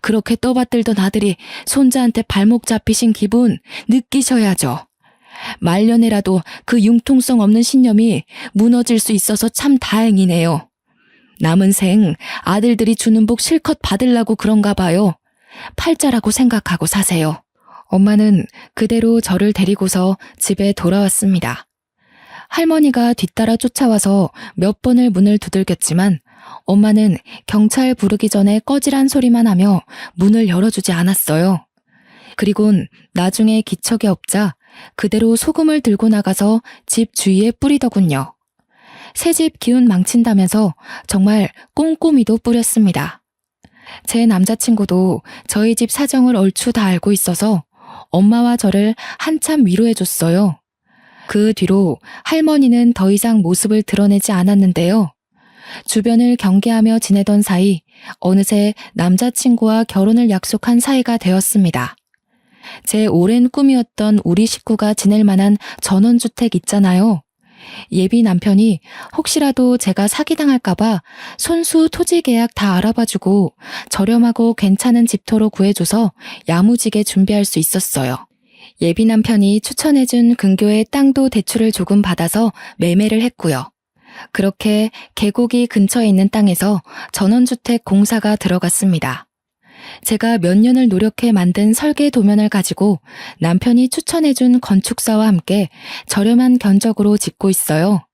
그렇게 떠받들던 아들이 손자한테 발목 잡히신 기분 느끼셔야죠. 말년에라도 그 융통성 없는 신념이 무너질 수 있어서 참 다행이네요. 남은 생 아들들이 주는 복 실컷 받으려고 그런가 봐요. 팔자라고 생각하고 사세요. 엄마는 그대로 저를 데리고서 집에 돌아왔습니다. 할머니가 뒤따라 쫓아와서 몇 번을 문을 두들겼지만 엄마는 경찰 부르기 전에 꺼지란 소리만 하며 문을 열어주지 않았어요. 그리곤 나중에 기척이 없자 그대로 소금을 들고 나가서 집 주위에 뿌리더군요. 새집 기운 망친다면서 정말 꼼꼼히도 뿌렸습니다. 제 남자친구도 저희 집 사정을 얼추 다 알고 있어서 엄마와 저를 한참 위로해줬어요. 그 뒤로 할머니는 더 이상 모습을 드러내지 않았는데요. 주변을 경계하며 지내던 사이 어느새 남자친구와 결혼을 약속한 사이가 되었습니다. 제 오랜 꿈이었던 우리 식구가 지낼 만한 전원주택 있잖아요. 예비 남편이 혹시라도 제가 사기당할까봐 손수 토지 계약 다 알아봐주고 저렴하고 괜찮은 집터로 구해줘서 야무지게 준비할 수 있었어요. 예비 남편이 추천해준 근교의 땅도 대출을 조금 받아서 매매를 했고요. 그렇게 계곡이 근처에 있는 땅에서 전원주택 공사가 들어갔습니다. 제가 몇 년을 노력해 만든 설계 도면을 가지고 남편이 추천해준 건축사와 함께 저렴한 견적으로 짓고 있어요.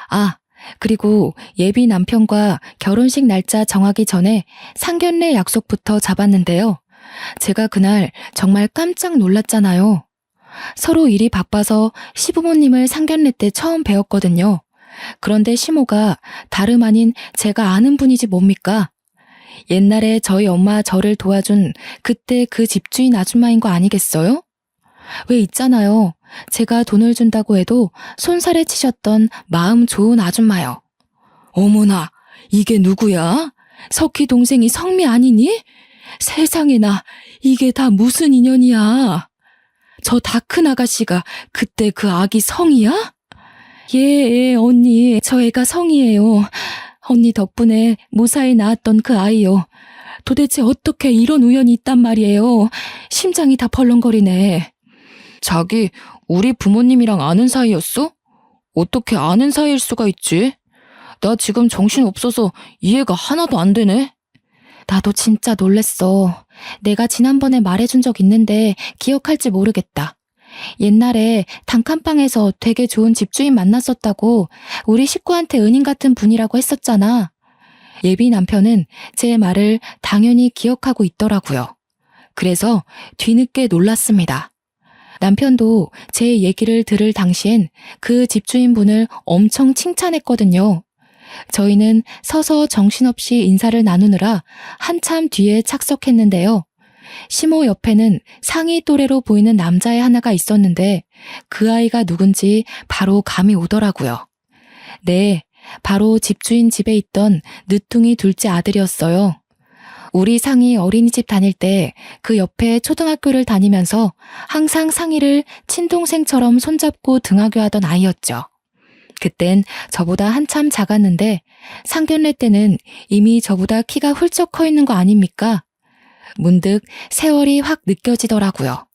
아, 그리고 예비 남편과 결혼식 날짜 정하기 전에 상견례 약속부터 잡았는데요. 제가 그날 정말 깜짝 놀랐잖아요. 서로 일이 바빠서 시부모님을 상견례 때 처음 뵈었거든요. 그런데 시모가 다름 아닌 제가 아는 분이지 뭡니까? 옛날에 저희 엄마 저를 도와준 그때 그 집주인 아줌마인 거 아니겠어요? 왜 있잖아요. 제가 돈을 준다고 해도 손살에 치셨던 마음 좋은 아줌마요. 어머나, 이게 누구야? 석희 동생이 성미 아니니? 세상에나, 이게 다 무슨 인연이야? 저 다 큰 아가씨가 그때 그 아기 성이야? 예, 언니, 저 애가 성이에요. 언니 덕분에 무사히 낳았던 그 아이요. 도대체 어떻게 이런 우연이 있단 말이에요. 심장이 다 벌렁거리네. 자기, 우리 부모님이랑 아는 사이였어? 어떻게 아는 사이일 수가 있지? 나 지금 정신 없어서 이해가 하나도 안 되네. 나도 진짜 놀랬어. 내가 지난번에 말해준 적 있는데 기억할지 모르겠다. 옛날에 단칸방에서 되게 좋은 집주인 만났었다고 우리 식구한테 은인 같은 분이라고 했었잖아. 예비 남편은 제 말을 당연히 기억하고 있더라고요. 그래서 뒤늦게 놀랐습니다. 남편도 제 얘기를 들을 당시엔 그 집주인분을 엄청 칭찬했거든요. 저희는 서서 정신없이 인사를 나누느라 한참 뒤에 착석했는데요. 시모 옆에는 상위 또래로 보이는 남자애 하나가 있었는데 그 아이가 누군지 바로 감이 오더라고요. 네, 바로 집주인 집에 있던 늦둥이 둘째 아들이었어요. 우리 상이 어린이집 다닐 때 그 옆에 초등학교를 다니면서 항상 상이를 친동생처럼 손잡고 등하교하던 아이였죠. 그땐 저보다 한참 작았는데 상견례 때는 이미 저보다 키가 훌쩍 커 있는 거 아닙니까? 문득 세월이 확 느껴지더라고요.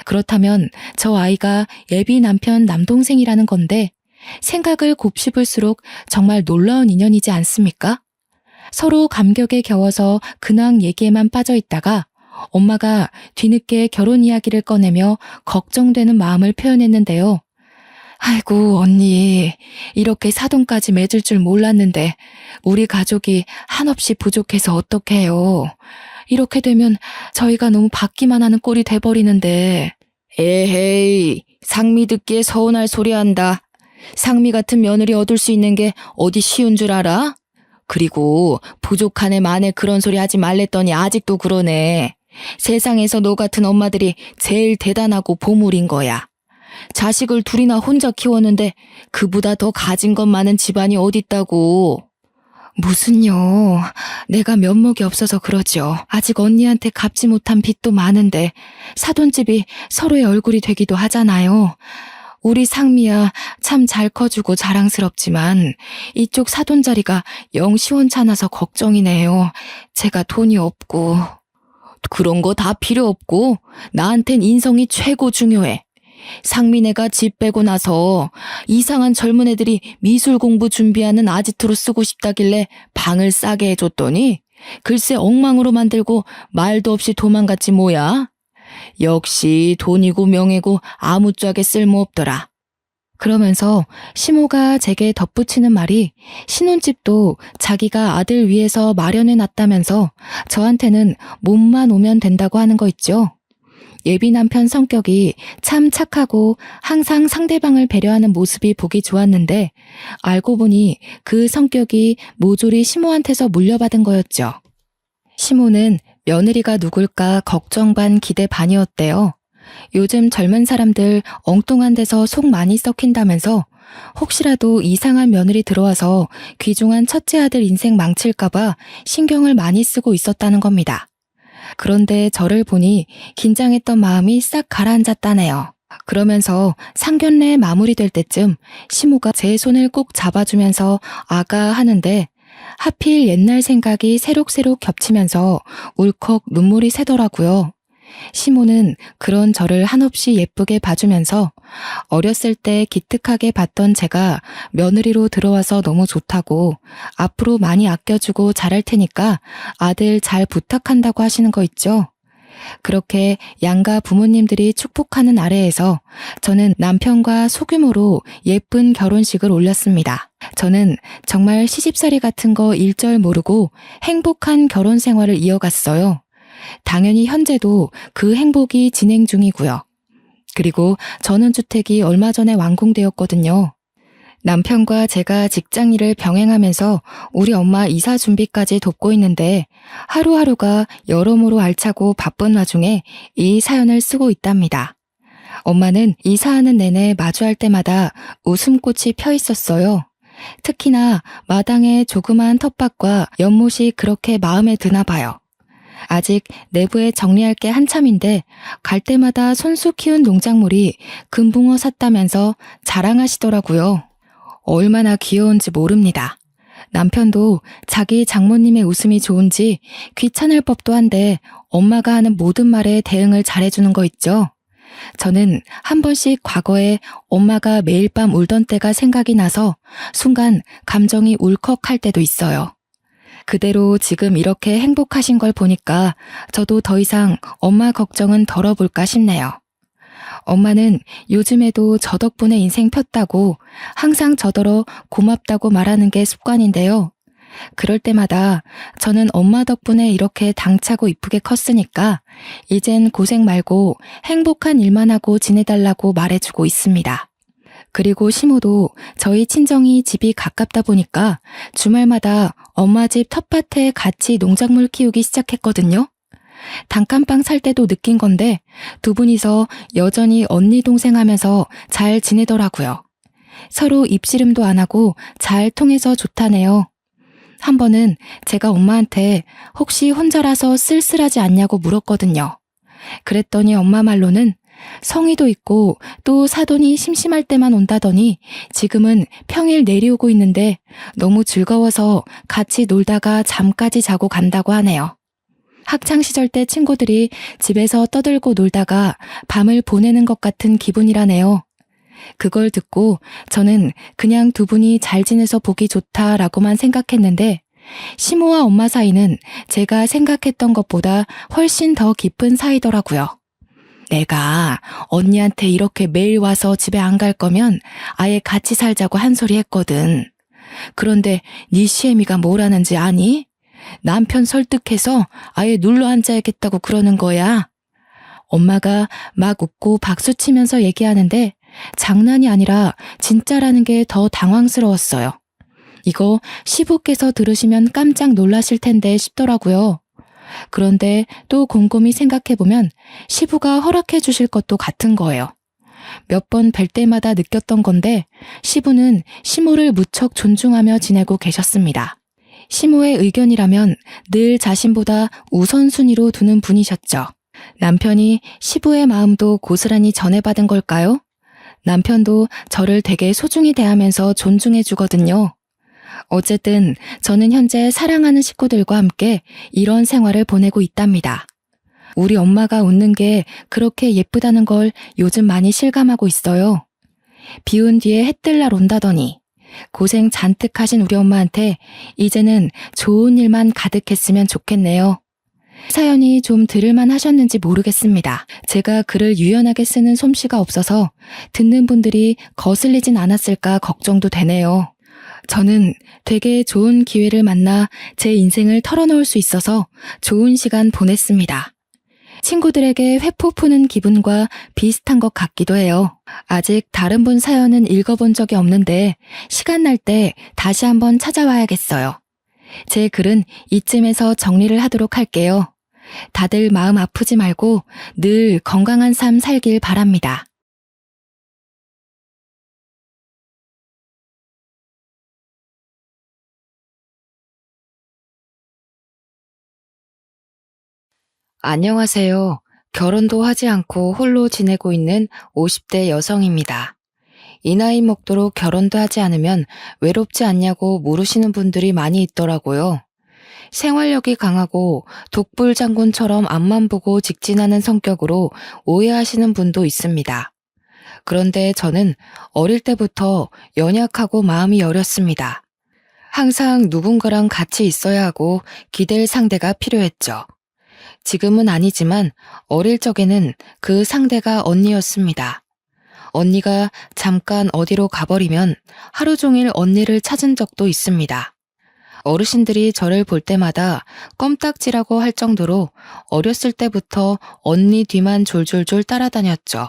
그렇다면 저 아이가 예비 남편 남동생이라는 건데 생각을 곱씹을수록 정말 놀라운 인연이지 않습니까? 서로 감격에 겨워서 근황 얘기에만 빠져 있다가 엄마가 뒤늦게 결혼 이야기를 꺼내며 걱정되는 마음을 표현했는데요. 아이고 언니, 이렇게 사돈까지 맺을 줄 몰랐는데 우리 가족이 한없이 부족해서 어떡해요. 이렇게 되면 저희가 너무 받기만 하는 꼴이 돼버리는데. 에헤이, 상미 듣기에 서운할 소리 한다. 상미 같은 며느리 얻을 수 있는 게 어디 쉬운 줄 알아? 그리고 부족한 애 만에 그런 소리 하지 말랬더니 아직도 그러네. 세상에서 너 같은 엄마들이 제일 대단하고 보물인 거야. 자식을 둘이나 혼자 키웠는데 그보다 더 가진 것 많은 집안이 어딨다고. 무슨요. 내가 면목이 없어서 그러죠. 아직 언니한테 갚지 못한 빚도 많은데 사돈집이 서로의 얼굴이 되기도 하잖아요. 우리 상미야 참 잘 커주고 자랑스럽지만 이쪽 사돈 자리가 영 시원찮아서 걱정이네요. 제가 돈이 없고. 그런 거 다 필요 없고 나한텐 인성이 최고 중요해. 상민애가 집 빼고 나서 이상한 젊은 애들이 미술 공부 준비하는 아지트로 쓰고 싶다길래 방을 싸게 해줬더니 글쎄 엉망으로 만들고 말도 없이 도망갔지 뭐야. 역시 돈이고 명예고 아무짝에 쓸모없더라. 그러면서 시모가 제게 덧붙이는 말이 신혼집도 자기가 아들 위해서 마련해놨다면서 저한테는 몸만 오면 된다고 하는 거 있죠. 예비 남편 성격이 참 착하고 항상 상대방을 배려하는 모습이 보기 좋았는데 알고 보니 그 성격이 모조리 시모한테서 물려받은 거였죠. 시모는 며느리가 누굴까 걱정 반 기대 반이었대요. 요즘 젊은 사람들 엉뚱한 데서 속 많이 썩힌다면서 혹시라도 이상한 며느리 들어와서 귀중한 첫째 아들 인생 망칠까봐 신경을 많이 쓰고 있었다는 겁니다. 그런데 저를 보니 긴장했던 마음이 싹 가라앉았다네요. 그러면서 상견례 마무리될 때쯤 시모가 제 손을 꼭 잡아주면서 아가 하는데 하필 옛날 생각이 새록새록 겹치면서 울컥 눈물이 새더라고요. 시모는 그런 저를 한없이 예쁘게 봐주면서 어렸을 때 기특하게 봤던 제가 며느리로 들어와서 너무 좋다고 앞으로 많이 아껴주고 잘할 테니까 아들 잘 부탁한다고 하시는 거 있죠. 그렇게 양가 부모님들이 축복하는 아래에서 저는 남편과 소규모로 예쁜 결혼식을 올렸습니다. 저는 정말 시집살이 같은 거 일절 모르고 행복한 결혼 생활을 이어갔어요. 당연히 현재도 그 행복이 진행 중이고요. 그리고 전원주택이 얼마 전에 완공되었거든요. 남편과 제가 직장일을 병행하면서 우리 엄마 이사 준비까지 돕고 있는데 하루하루가 여러모로 알차고 바쁜 와중에 이 사연을 쓰고 있답니다. 엄마는 이사하는 내내 마주할 때마다 웃음꽃이 펴 있었어요. 특히나 마당의 조그마한 텃밭과 연못이 그렇게 마음에 드나 봐요. 아직 내부에 정리할 게 한참인데 갈 때마다 손수 키운 농작물이 금붕어 샀다면서 자랑하시더라고요. 얼마나 귀여운지 모릅니다. 남편도 자기 장모님의 웃음이 좋은지 귀찮을 법도 한데 엄마가 하는 모든 말에 대응을 잘해주는 거 있죠. 저는 한 번씩 과거에 엄마가 매일 밤 울던 때가 생각이 나서 순간 감정이 울컥할 때도 있어요. 그대로 지금 이렇게 행복하신 걸 보니까 저도 더 이상 엄마 걱정은 덜어볼까 싶네요. 엄마는 요즘에도 저 덕분에 인생 폈다고 항상 저더러 고맙다고 말하는 게 습관인데요. 그럴 때마다 저는 엄마 덕분에 이렇게 당차고 이쁘게 컸으니까 이젠 고생 말고 행복한 일만 하고 지내달라고 말해주고 있습니다. 그리고 시모도 저희 친정이 집이 가깝다 보니까 주말마다 엄마 집 텃밭에 같이 농작물 키우기 시작했거든요. 단칸방 살 때도 느낀 건데 두 분이서 여전히 언니 동생 하면서 잘 지내더라고요. 서로 입씨름도 안 하고 잘 통해서 좋다네요. 한 번은 제가 엄마한테 혹시 혼자라서 쓸쓸하지 않냐고 물었거든요. 그랬더니 엄마 말로는 성의도 있고 또 사돈이 심심할 때만 온다더니 지금은 평일 내려오고 있는데 너무 즐거워서 같이 놀다가 잠까지 자고 간다고 하네요. 학창시절 때 친구들이 집에서 떠들고 놀다가 밤을 보내는 것 같은 기분이라네요. 그걸 듣고 저는 그냥 두 분이 잘 지내서 보기 좋다라고만 생각했는데 시모와 엄마 사이는 제가 생각했던 것보다 훨씬 더 깊은 사이더라고요. 내가 언니한테 이렇게 매일 와서 집에 안 갈 거면 아예 같이 살자고 한 소리 했거든. 그런데 네 시애미가 뭐라는지 아니? 남편 설득해서 아예 눌러 앉아야겠다고 그러는 거야. 엄마가 막 웃고 박수치면서 얘기하는데 장난이 아니라 진짜라는 게 더 당황스러웠어요. 이거 시부께서 들으시면 깜짝 놀라실 텐데 싶더라고요. 그런데 또 곰곰이 생각해보면 시부가 허락해 주실 것도 같은 거예요. 몇 번 뵐 때마다 느꼈던 건데 시부는 시모를 무척 존중하며 지내고 계셨습니다. 시모의 의견이라면 늘 자신보다 우선순위로 두는 분이셨죠. 남편이 시부의 마음도 고스란히 전해받은 걸까요? 남편도 저를 되게 소중히 대하면서 존중해 주거든요. 어쨌든 저는 현재 사랑하는 식구들과 함께 이런 생활을 보내고 있답니다. 우리 엄마가 웃는 게 그렇게 예쁘다는 걸 요즘 많이 실감하고 있어요. 비운 뒤에 해 뜰 날 온다더니 고생 잔뜩 하신 우리 엄마한테 이제는 좋은 일만 가득했으면 좋겠네요. 사연이 좀 들을만 하셨는지 모르겠습니다. 제가 글을 유연하게 쓰는 솜씨가 없어서 듣는 분들이 거슬리진 않았을까 걱정도 되네요. 저는 되게 좋은 기회를 만나 제 인생을 털어놓을 수 있어서 좋은 시간 보냈습니다. 친구들에게 회포 푸는 기분과 비슷한 것 같기도 해요. 아직 다른 분 사연은 읽어본 적이 없는데 시간 날 때 다시 한번 찾아와야겠어요. 제 글은 이쯤에서 정리를 하도록 할게요. 다들 마음 아프지 말고 늘 건강한 삶 살길 바랍니다. 안녕하세요. 결혼도 하지 않고 홀로 지내고 있는 50대 여성입니다. 이 나이 먹도록 결혼도 하지 않으면 외롭지 않냐고 물으시는 분들이 많이 있더라고요. 생활력이 강하고 독불 장군처럼 앞만 보고 직진하는 성격으로 오해하시는 분도 있습니다. 그런데 저는 어릴 때부터 연약하고 마음이 여렸습니다. 항상 누군가랑 같이 있어야 하고 기댈 상대가 필요했죠. 지금은 아니지만 어릴 적에는 그 상대가 언니였습니다. 언니가 잠깐 어디로 가버리면 하루 종일 언니를 찾은 적도 있습니다. 어르신들이 저를 볼 때마다 껌딱지라고 할 정도로 어렸을 때부터 언니 뒤만 졸졸졸 따라다녔죠.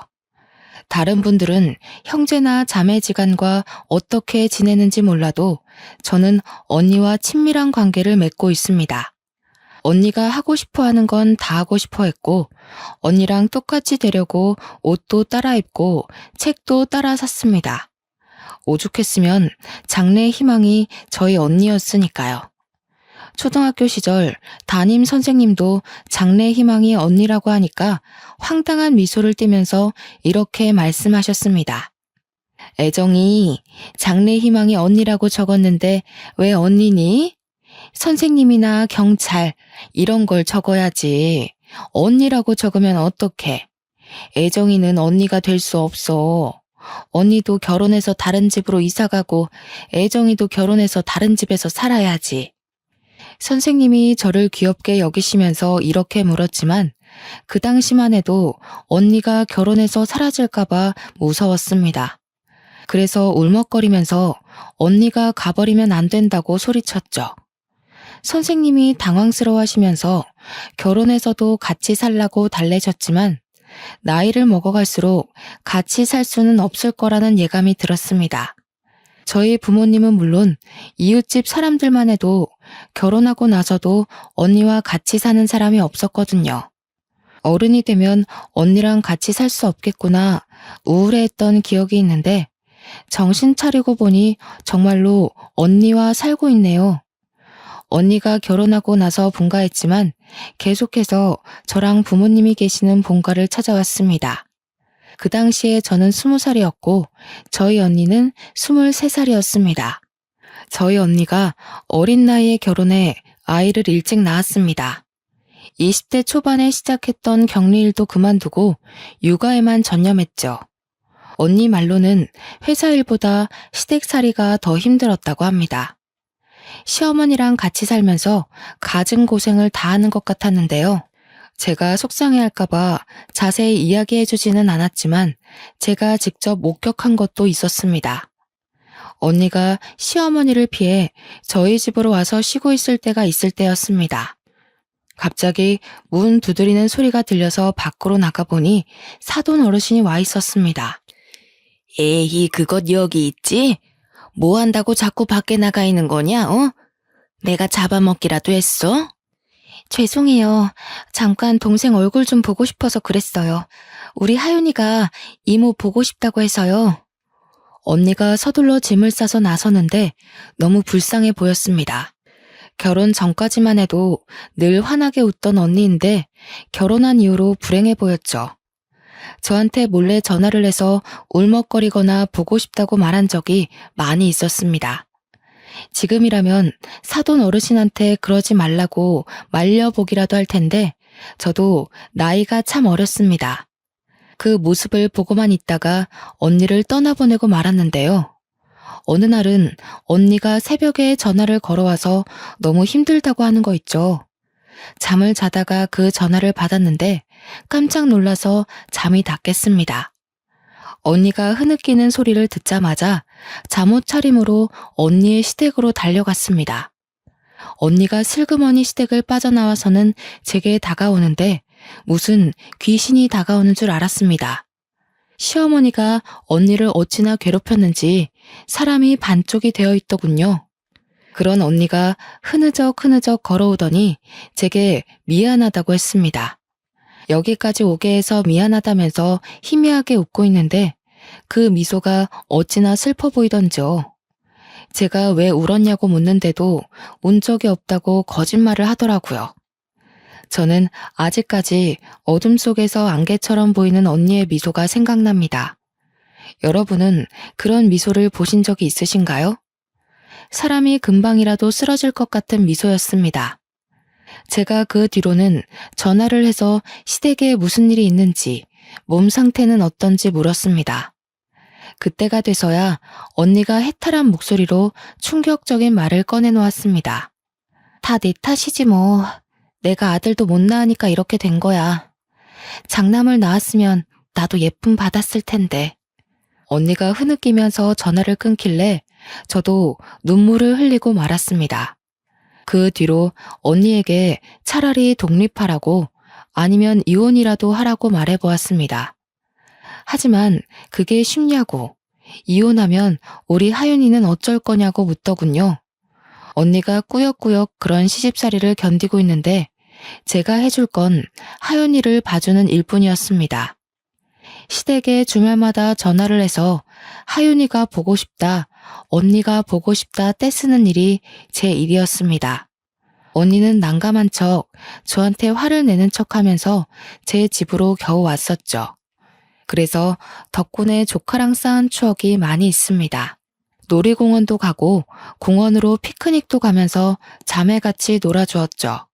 다른 분들은 형제나 자매지간과 어떻게 지내는지 몰라도 저는 언니와 친밀한 관계를 맺고 있습니다. 언니가 하고 싶어 하는 건 다 하고 싶어 했고, 언니랑 똑같이 되려고 옷도 따라 입고 책도 따라 샀습니다. 오죽했으면 장래의 희망이 저희 언니였으니까요. 초등학교 시절 담임 선생님도 장래의 희망이 언니라고 하니까 황당한 미소를 띠면서 이렇게 말씀하셨습니다. 애정이 장래의 희망이 언니라고 적었는데 왜 언니니? 선생님이나 경찰 이런 걸 적어야지. 언니라고 적으면 어떡해? 애정이는 언니가 될 수 없어. 언니도 결혼해서 다른 집으로 이사가고 애정이도 결혼해서 다른 집에서 살아야지. 선생님이 저를 귀엽게 여기시면서 이렇게 물었지만 그 당시만 해도 언니가 결혼해서 사라질까봐 무서웠습니다. 그래서 울먹거리면서 언니가 가버리면 안 된다고 소리쳤죠. 선생님이 당황스러워하시면서 결혼해서도 같이 살라고 달래셨지만 나이를 먹어갈수록 같이 살 수는 없을 거라는 예감이 들었습니다. 저희 부모님은 물론 이웃집 사람들만 해도 결혼하고 나서도 언니와 같이 사는 사람이 없었거든요. 어른이 되면 언니랑 같이 살 수 없겠구나 우울해했던 기억이 있는데 정신 차리고 보니 정말로 언니와 살고 있네요. 언니가 결혼하고 나서 분가했지만 계속해서 저랑 부모님이 계시는 본가를 찾아왔습니다. 그 당시에 저는 20살이었고 저희 언니는 23살이었습니다. 저희 언니가 어린 나이에 결혼해 아이를 일찍 낳았습니다. 20대 초반에 시작했던 격리일도 그만두고 육아에만 전념했죠. 언니 말로는 회사 일보다 시댁살이가 더 힘들었다고 합니다. 시어머니랑 같이 살면서 갖은 고생을 다 하는 것 같았는데요. 제가 속상해할까봐 자세히 이야기해주지는 않았지만 제가 직접 목격한 것도 있었습니다. 언니가 시어머니를 피해 저희 집으로 와서 쉬고 있을 때가 있을 때였습니다. 갑자기 문 두드리는 소리가 들려서 밖으로 나가보니 사돈 어르신이 와 있었습니다. 에이, 그것 여기 있지? 뭐 한다고 자꾸 밖에 나가 있는 거냐, 어? 내가 잡아먹기라도 했어? 죄송해요. 잠깐 동생 얼굴 좀 보고 싶어서 그랬어요. 우리 하윤이가 이모 보고 싶다고 해서요. 언니가 서둘러 짐을 싸서 나서는데 너무 불쌍해 보였습니다. 결혼 전까지만 해도 늘 환하게 웃던 언니인데 결혼한 이후로 불행해 보였죠. 저한테 몰래 전화를 해서 울먹거리거나 보고 싶다고 말한 적이 많이 있었습니다. 지금이라면 사돈 어르신한테 그러지 말라고 말려보기라도 할 텐데 저도 나이가 참 어렸습니다. 그 모습을 보고만 있다가 언니를 떠나보내고 말았는데요. 어느 날은 언니가 새벽에 전화를 걸어와서 너무 힘들다고 하는 거 있죠. 잠을 자다가 그 전화를 받았는데 깜짝 놀라서 잠이 다 깼습니다. 언니가 흐느끼는 소리를 듣자마자 잠옷 차림으로 언니의 시댁으로 달려갔습니다. 언니가 슬그머니 시댁을 빠져나와서는 제게 다가오는데 무슨 귀신이 다가오는 줄 알았습니다. 시어머니가 언니를 어찌나 괴롭혔는지 사람이 반쪽이 되어 있더군요. 그런 언니가 흐느적 걸어오더니 제게 미안하다고 했습니다. 여기까지 오게 해서 미안하다면서 희미하게 웃고 있는데 그 미소가 어찌나 슬퍼 보이던지요. 제가 왜 울었냐고 묻는데도 운 적이 없다고 거짓말을 하더라고요. 저는 아직까지 어둠 속에서 안개처럼 보이는 언니의 미소가 생각납니다. 여러분은 그런 미소를 보신 적이 있으신가요? 사람이 금방이라도 쓰러질 것 같은 미소였습니다. 제가 그 뒤로는 전화를 해서 시댁에 무슨 일이 있는지, 몸 상태는 어떤지 물었습니다. 그때가 돼서야 언니가 해탈한 목소리로 충격적인 말을 꺼내놓았습니다. 다 내 탓이지 뭐. 내가 아들도 못 낳으니까 이렇게 된 거야. 장남을 낳았으면 나도 예쁨 받았을 텐데. 언니가 흐느끼면서 전화를 끊길래 저도 눈물을 흘리고 말았습니다. 그 뒤로 언니에게 차라리 독립하라고 아니면 이혼이라도 하라고 말해보았습니다. 하지만 그게 쉽냐고, 이혼하면 우리 하윤이는 어쩔 거냐고 묻더군요. 언니가 꾸역꾸역 그런 시집살이를 견디고 있는데 제가 해줄 건 하윤이를 봐주는 일뿐이었습니다. 시댁에 주말마다 전화를 해서 하윤이가 보고 싶다, 언니가 보고 싶다 떼쓰는 일이 제 일이었습니다. 언니는 난감한 척 저한테 화를 내는 척하면서 제 집으로 겨우 왔었죠. 그래서 덕분에 조카랑 쌓은 추억이 많이 있습니다. 놀이공원도 가고 공원으로 피크닉도 가면서 자매같이 놀아주었죠.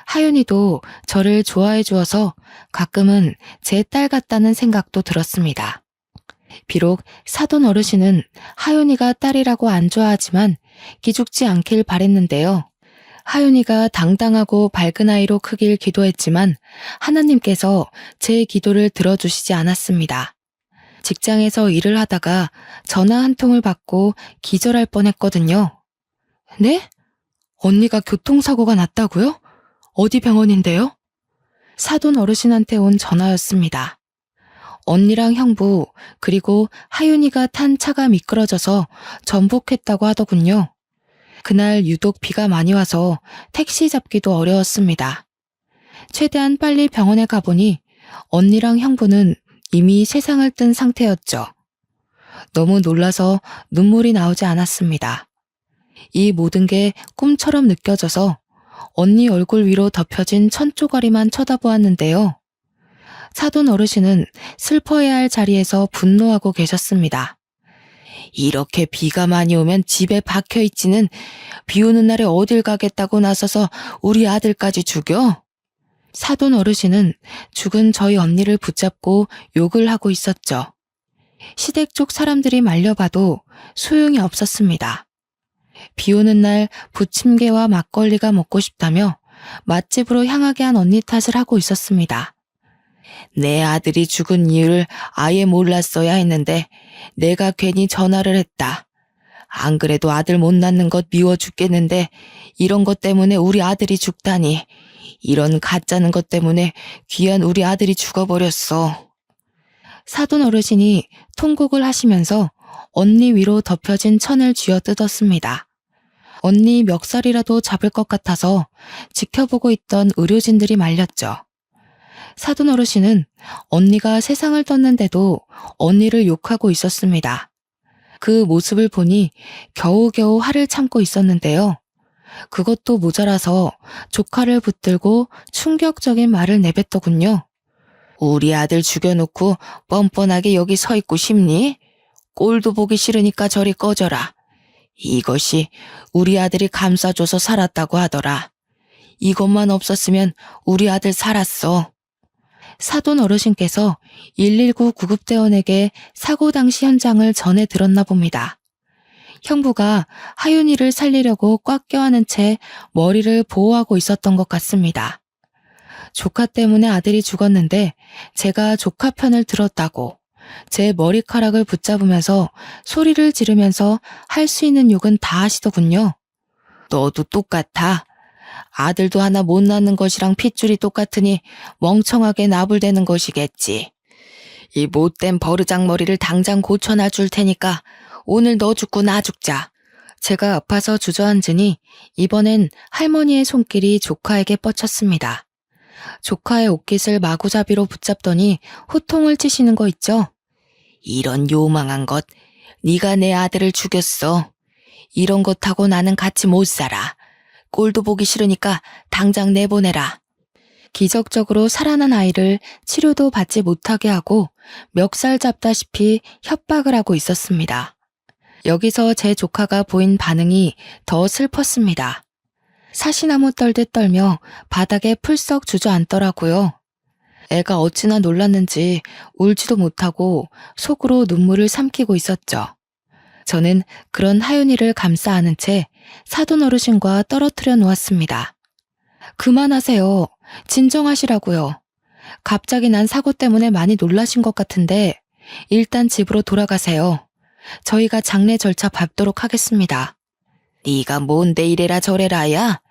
하윤이도 저를 좋아해 주어서 가끔은 제 딸 같다는 생각도 들었습니다. 비록 사돈 어르신은 하윤이가 딸이라고 안 좋아하지만 기죽지 않길 바랬는데요. 하윤이가 당당하고 밝은 아이로 크길 기도했지만 하나님께서 제 기도를 들어주시지 않았습니다. 직장에서 일을 하다가 전화 한 통을 받고 기절할 뻔했거든요. 네? 언니가 교통사고가 났다고요? 어디 병원인데요? 사돈 어르신한테 온 전화였습니다. 언니랑 형부 그리고 하윤이가 탄 차가 미끄러져서 전복했다고 하더군요. 그날 유독 비가 많이 와서 택시 잡기도 어려웠습니다. 최대한 빨리 병원에 가보니 언니랑 형부는 이미 세상을 뜬 상태였죠. 너무 놀라서 눈물이 나오지 않았습니다. 이 모든 게 꿈처럼 느껴져서 언니 얼굴 위로 덮여진 천조가리만 쳐다보았는데요. 사돈 어르신은 슬퍼해야 할 자리에서 분노하고 계셨습니다. 이렇게 비가 많이 오면 집에 박혀있지는 비 오는 날에 어딜 가겠다고 나서서 우리 아들까지 죽여? 사돈 어르신은 죽은 저희 언니를 붙잡고 욕을 하고 있었죠. 시댁 쪽 사람들이 말려봐도 소용이 없었습니다. 비 오는 날 부침개와 막걸리가 먹고 싶다며 맛집으로 향하게 한 언니 탓을 하고 있었습니다. 내 아들이 죽은 이유를 아예 몰랐어야 했는데 내가 괜히 전화를 했다. 안 그래도 아들 못 낳는 것 미워 죽겠는데 이런 것 때문에 우리 아들이 죽다니. 이런 가짜는 것 때문에 귀한 우리 아들이 죽어버렸어. 사돈 어르신이 통곡을 하시면서 언니 위로 덮여진 천을 쥐어뜯었습니다. 언니 멱살이라도 잡을 것 같아서 지켜보고 있던 의료진들이 말렸죠. 사돈 어르신은 언니가 세상을 떴는데도 언니를 욕하고 있었습니다. 그 모습을 보니 겨우겨우 화를 참고 있었는데요. 그것도 모자라서 조카를 붙들고 충격적인 말을 내뱉더군요. 우리 아들 죽여놓고 뻔뻔하게 여기 서 있고 싶니? 꼴도 보기 싫으니까 저리 꺼져라. 이것이 우리 아들이 감싸줘서 살았다고 하더라. 이것만 없었으면 우리 아들 살았어. 사돈 어르신께서 119 구급대원에게 사고 당시 현장을 전해 들었나 봅니다. 형부가 하윤이를 살리려고 꽉 껴안은 채 머리를 보호하고 있었던 것 같습니다. 조카 때문에 아들이 죽었는데 제가 조카 편을 들었다고 제 머리카락을 붙잡으면서 소리를 지르면서 할 수 있는 욕은 다 하시더군요. 너도 똑같아. 아들도 하나 못 낳는 것이랑 핏줄이 똑같으니 멍청하게 나불대는 것이겠지. 이 못된 버르장머리를 당장 고쳐놔 줄 테니까 오늘 너 죽고 나 죽자. 제가 아파서 주저앉으니 이번엔 할머니의 손길이 조카에게 뻗쳤습니다. 조카의 옷깃을 마구잡이로 붙잡더니 호통을 치시는 거 있죠? 이런 요망한 것, 네가 내 아들을 죽였어. 이런 것하고 나는 같이 못 살아. 꼴도 보기 싫으니까 당장 내보내라. 기적적으로 살아난 아이를 치료도 받지 못하게 하고 멱살 잡다시피 협박을 하고 있었습니다. 여기서 제 조카가 보인 반응이 더 슬펐습니다. 사시나무 떨듯 떨며 바닥에 풀썩 주저앉더라고요. 애가 어찌나 놀랐는지 울지도 못하고 속으로 눈물을 삼키고 있었죠. 저는 그런 하윤이를 감싸 안은 채 사돈 어르신과 떨어뜨려 놓았습니다. 그만하세요. 진정하시라고요. 갑자기 난 사고 때문에 많이 놀라신 것 같은데 일단 집으로 돌아가세요. 저희가 장례 절차 밟도록 하겠습니다. 네가 뭔데 이래라 저래라야?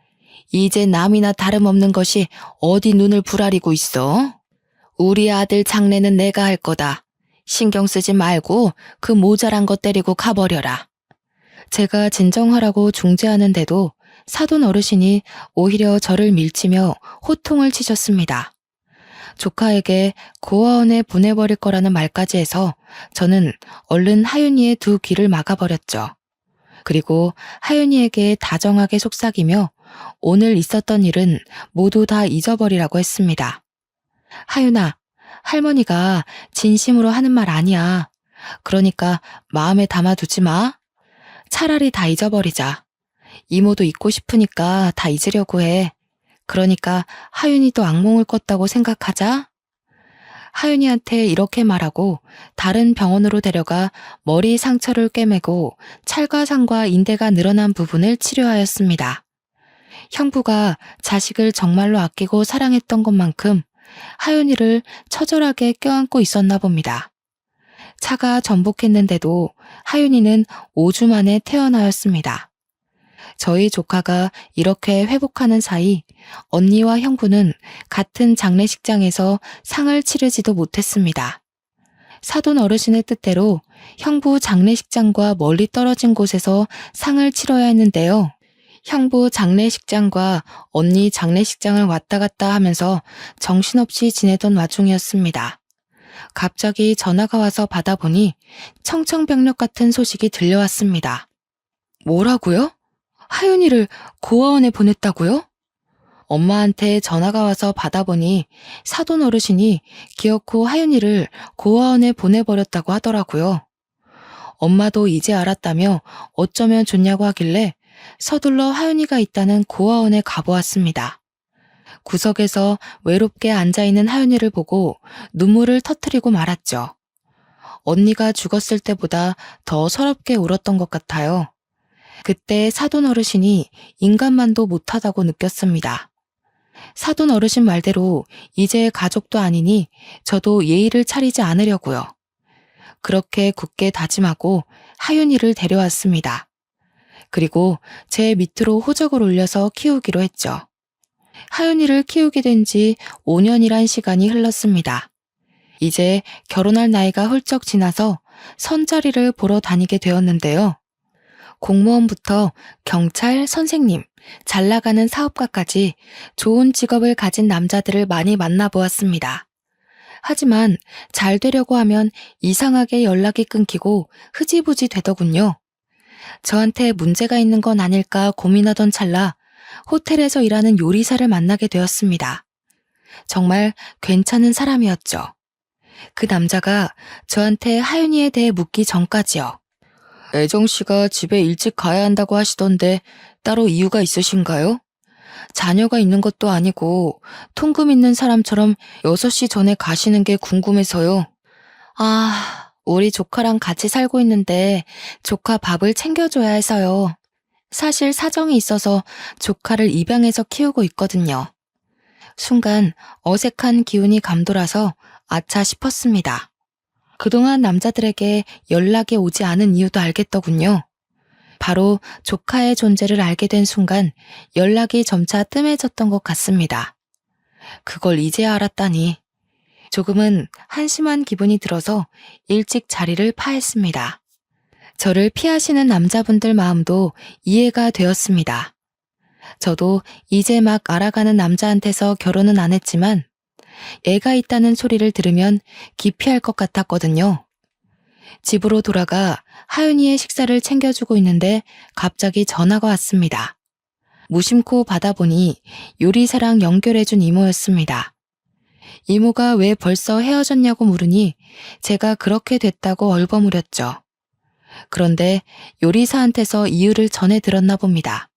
이제 남이나 다름없는 것이 어디 눈을 부라리고 있어? 우리 아들 장례는 내가 할 거다. 신경 쓰지 말고 그 모자란 것 때리고 가버려라. 제가 진정하라고 중재하는데도 사돈 어르신이 오히려 저를 밀치며 호통을 치셨습니다. 조카에게 고아원에 보내버릴 거라는 말까지 해서 저는 얼른 하윤이의 두 귀를 막아버렸죠. 그리고 하윤이에게 다정하게 속삭이며 오늘 있었던 일은 모두 다 잊어버리라고 했습니다. 하윤아, 할머니가 진심으로 하는 말 아니야. 그러니까 마음에 담아두지 마. 차라리 다 잊어버리자. 이모도 잊고 싶으니까 다 잊으려고 해. 그러니까 하윤이도 악몽을 꿨다고 생각하자. 하윤이한테 이렇게 말하고 다른 병원으로 데려가 머리 상처를 꿰매고 찰과상과 인대가 늘어난 부분을 치료하였습니다. 형부가 자식을 정말로 아끼고 사랑했던 것만큼 하윤이를 처절하게 껴안고 있었나 봅니다. 차가 전복했는데도 하윤이는 5주 만에 태어나였습니다. 저희 조카가 이렇게 회복하는 사이 언니와 형부는 같은 장례식장에서 상을 치르지도 못했습니다. 사돈 어르신의 뜻대로 형부 장례식장과 멀리 떨어진 곳에서 상을 치러야 했는데요. 형부 장례식장과 언니 장례식장을 왔다 갔다 하면서 정신없이 지내던 와중이었습니다. 갑자기 전화가 와서 받아보니 청천벽력 같은 소식이 들려왔습니다. 뭐라고요? 하윤이를 고아원에 보냈다고요? 엄마한테 전화가 와서 받아보니 사돈 어르신이 기어코 하윤이를 고아원에 보내버렸다고 하더라고요. 엄마도 이제 알았다며 어쩌면 좋냐고 하길래 서둘러 하윤이가 있다는 고아원에 가보았습니다. 구석에서 외롭게 앉아있는 하윤이를 보고 눈물을 터뜨리고 말았죠. 언니가 죽었을 때보다 더 서럽게 울었던 것 같아요. 그때 사돈 어르신이 인간만도 못하다고 느꼈습니다. 사돈 어르신 말대로 이제 가족도 아니니 저도 예의를 차리지 않으려고요. 그렇게 굳게 다짐하고 하윤이를 데려왔습니다. 그리고 제 밑으로 호적을 올려서 키우기로 했죠. 하윤이를 키우게 된 지 5년이란 시간이 흘렀습니다. 이제 결혼할 나이가 훌쩍 지나서 선자리를 보러 다니게 되었는데요. 공무원부터 경찰, 선생님, 잘 나가는 사업가까지 좋은 직업을 가진 남자들을 많이 만나보았습니다. 하지만 잘 되려고 하면 이상하게 연락이 끊기고 흐지부지 되더군요. 저한테 문제가 있는 건 아닐까 고민하던 찰나 호텔에서 일하는 요리사를 만나게 되었습니다. 정말 괜찮은 사람이었죠. 그 남자가 저한테 하윤이에 대해 묻기 전까지요. 애정 씨가 집에 일찍 가야 한다고 하시던데 따로 이유가 있으신가요? 자녀가 있는 것도 아니고 통금 있는 사람처럼 6시 전에 가시는 게 궁금해서요. 우리 조카랑 같이 살고 있는데 조카 밥을 챙겨줘야 해서요. 사실 사정이 있어서 조카를 입양해서 키우고 있거든요. 순간 어색한 기운이 감돌아서 아차 싶었습니다. 그동안 남자들에게 연락이 오지 않은 이유도 알겠더군요. 바로 조카의 존재를 알게 된 순간 연락이 점차 뜸해졌던 것 같습니다. 그걸 이제야 알았다니. 조금은 한심한 기분이 들어서 일찍 자리를 파했습니다. 저를 피하시는 남자분들 마음도 이해가 되었습니다. 저도 이제 막 알아가는 남자한테서 결혼은 안 했지만 애가 있다는 소리를 들으면 기피할 것 같았거든요. 집으로 돌아가 하윤이의 식사를 챙겨주고 있는데 갑자기 전화가 왔습니다. 무심코 받아보니 요리사랑 연결해준 이모였습니다. 이모가 왜 벌써 헤어졌냐고 물으니 제가 그렇게 됐다고 얼버무렸죠. 그런데 요리사한테서 이유를 전해 들었나 봅니다.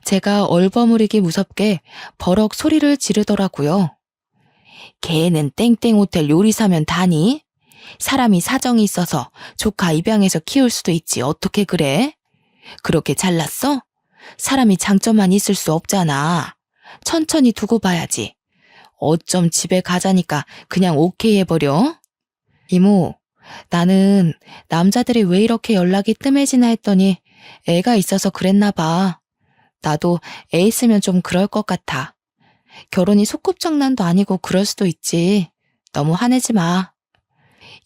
제가 얼버무리기 무섭게 버럭 소리를 지르더라고요. 걔는 땡땡 호텔 요리사면 다니? 사람이 사정이 있어서 조카 입양해서 키울 수도 있지 어떻게 그래? 그렇게 잘났어? 사람이 장점만 있을 수 없잖아. 천천히 두고 봐야지. 어쩜 집에 가자니까 그냥 오케이 해버려? 이모, 나는 남자들이 왜 이렇게 연락이 뜸해지나 했더니 애가 있어서 그랬나 봐. 나도 애 있으면 좀 그럴 것 같아. 결혼이 소꿉장난도 아니고 그럴 수도 있지. 너무 화내지 마.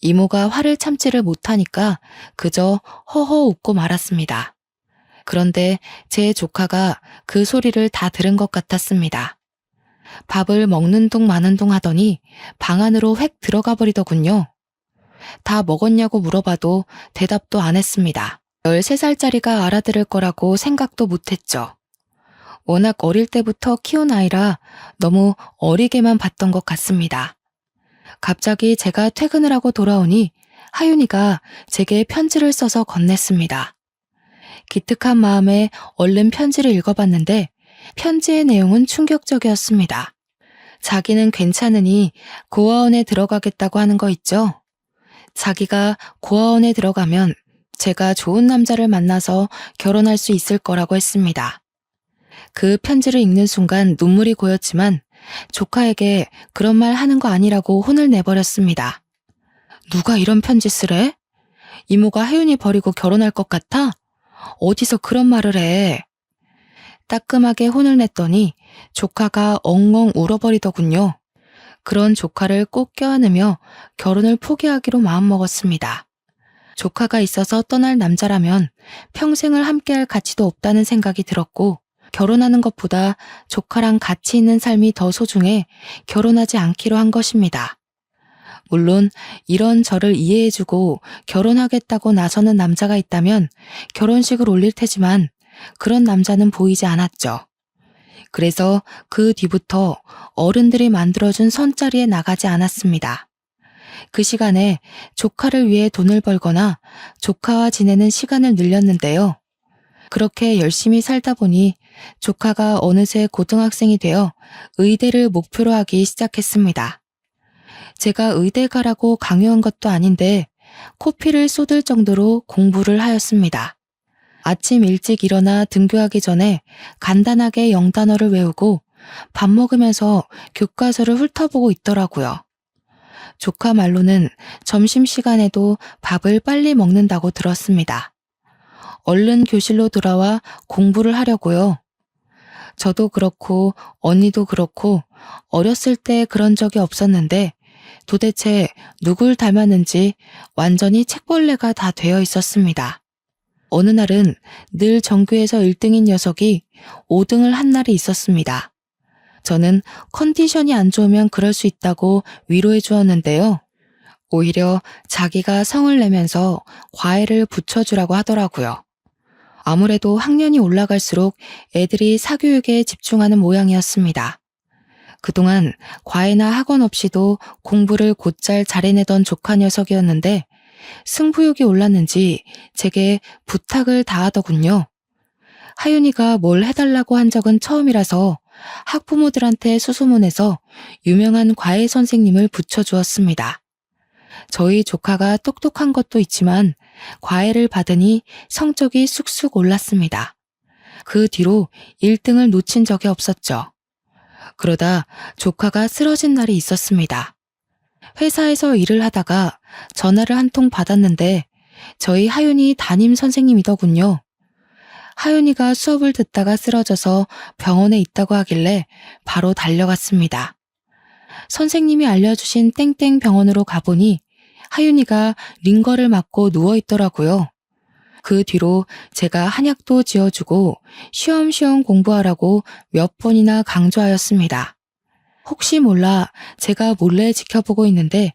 이모가 화를 참지를 못하니까 그저 허허 웃고 말았습니다. 그런데 제 조카가 그 소리를 다 들은 것 같았습니다. 밥을 먹는 둥 마는 둥 하더니 방 안으로 획 들어가 버리더군요. 다 먹었냐고 물어봐도 대답도 안 했습니다. 13살짜리가 알아들을 거라고 생각도 못했죠. 워낙 어릴 때부터 키운 아이라 너무 어리게만 봤던 것 같습니다. 갑자기 제가 퇴근을 하고 돌아오니 하윤이가 제게 편지를 써서 건넸습니다. 기특한 마음에 얼른 편지를 읽어봤는데 편지의 내용은 충격적이었습니다. 자기는 괜찮으니 고아원에 들어가겠다고 하는 거 있죠? 자기가 고아원에 들어가면 제가 좋은 남자를 만나서 결혼할 수 있을 거라고 했습니다. 그 편지를 읽는 순간 눈물이 고였지만 조카에게 그런 말 하는 거 아니라고 혼을 내버렸습니다. 누가 이런 편지 쓰래? 이모가 하윤이 버리고 결혼할 것 같아? 어디서 그런 말을 해? 따끔하게 혼을 냈더니 조카가 엉엉 울어버리더군요. 그런 조카를 꼭 껴안으며 결혼을 포기하기로 마음먹었습니다. 조카가 있어서 떠날 남자라면 평생을 함께할 가치도 없다는 생각이 들었고 결혼하는 것보다 조카랑 같이 있는 삶이 더 소중해 결혼하지 않기로 한 것입니다. 물론 이런 저를 이해해주고 결혼하겠다고 나서는 남자가 있다면 결혼식을 올릴 테지만 그런 남자는 보이지 않았죠. 그래서 그 뒤부터 어른들이 만들어준 선자리에 나가지 않았습니다. 그 시간에 조카를 위해 돈을 벌거나 조카와 지내는 시간을 늘렸는데요. 그렇게 열심히 살다 보니 조카가 어느새 고등학생이 되어 의대를 목표로 하기 시작했습니다. 제가 의대 가라고 강요한 것도 아닌데 코피를 쏟을 정도로 공부를 하였습니다. 아침 일찍 일어나 등교하기 전에 간단하게 영단어를 외우고 밥 먹으면서 교과서를 훑어보고 있더라고요. 조카 말로는 점심시간에도 밥을 빨리 먹는다고 들었습니다. 얼른 교실로 돌아와 공부를 하려고요. 저도 그렇고 언니도 그렇고 어렸을 때 그런 적이 없었는데 도대체 누굴 닮았는지 완전히 책벌레가 다 되어 있었습니다. 어느 날은 늘 전교에서 1등인 녀석이 5등을 한 날이 있었습니다. 저는 컨디션이 안 좋으면 그럴 수 있다고 위로해 주었는데요. 오히려 자기가 성을 내면서 과외를 붙여주라고 하더라고요. 아무래도 학년이 올라갈수록 애들이 사교육에 집중하는 모양이었습니다. 그동안 과외나 학원 없이도 공부를 곧잘 잘해내던 조카 녀석이었는데 승부욕이 올랐는지 제게 부탁을 다하더군요. 하윤이가 뭘 해달라고 한 적은 처음이라서 학부모들한테 수소문해서 유명한 과외 선생님을 붙여주었습니다. 저희 조카가 똑똑한 것도 있지만 과외를 받으니 성적이 쑥쑥 올랐습니다. 그 뒤로 1등을 놓친 적이 없었죠. 그러다 조카가 쓰러진 날이 있었습니다. 회사에서 일을 하다가 전화를 한 통 받았는데 저희 하윤이 담임 선생님이더군요. 하윤이가 수업을 듣다가 쓰러져서 병원에 있다고 하길래 바로 달려갔습니다. 선생님이 알려주신 땡땡 병원으로 가보니 하윤이가 링거를 맞고 누워있더라고요. 그 뒤로 제가 한약도 지어주고 쉬엄쉬엄 공부하라고 몇 번이나 강조하였습니다. 혹시 몰라 제가 몰래 지켜보고 있는데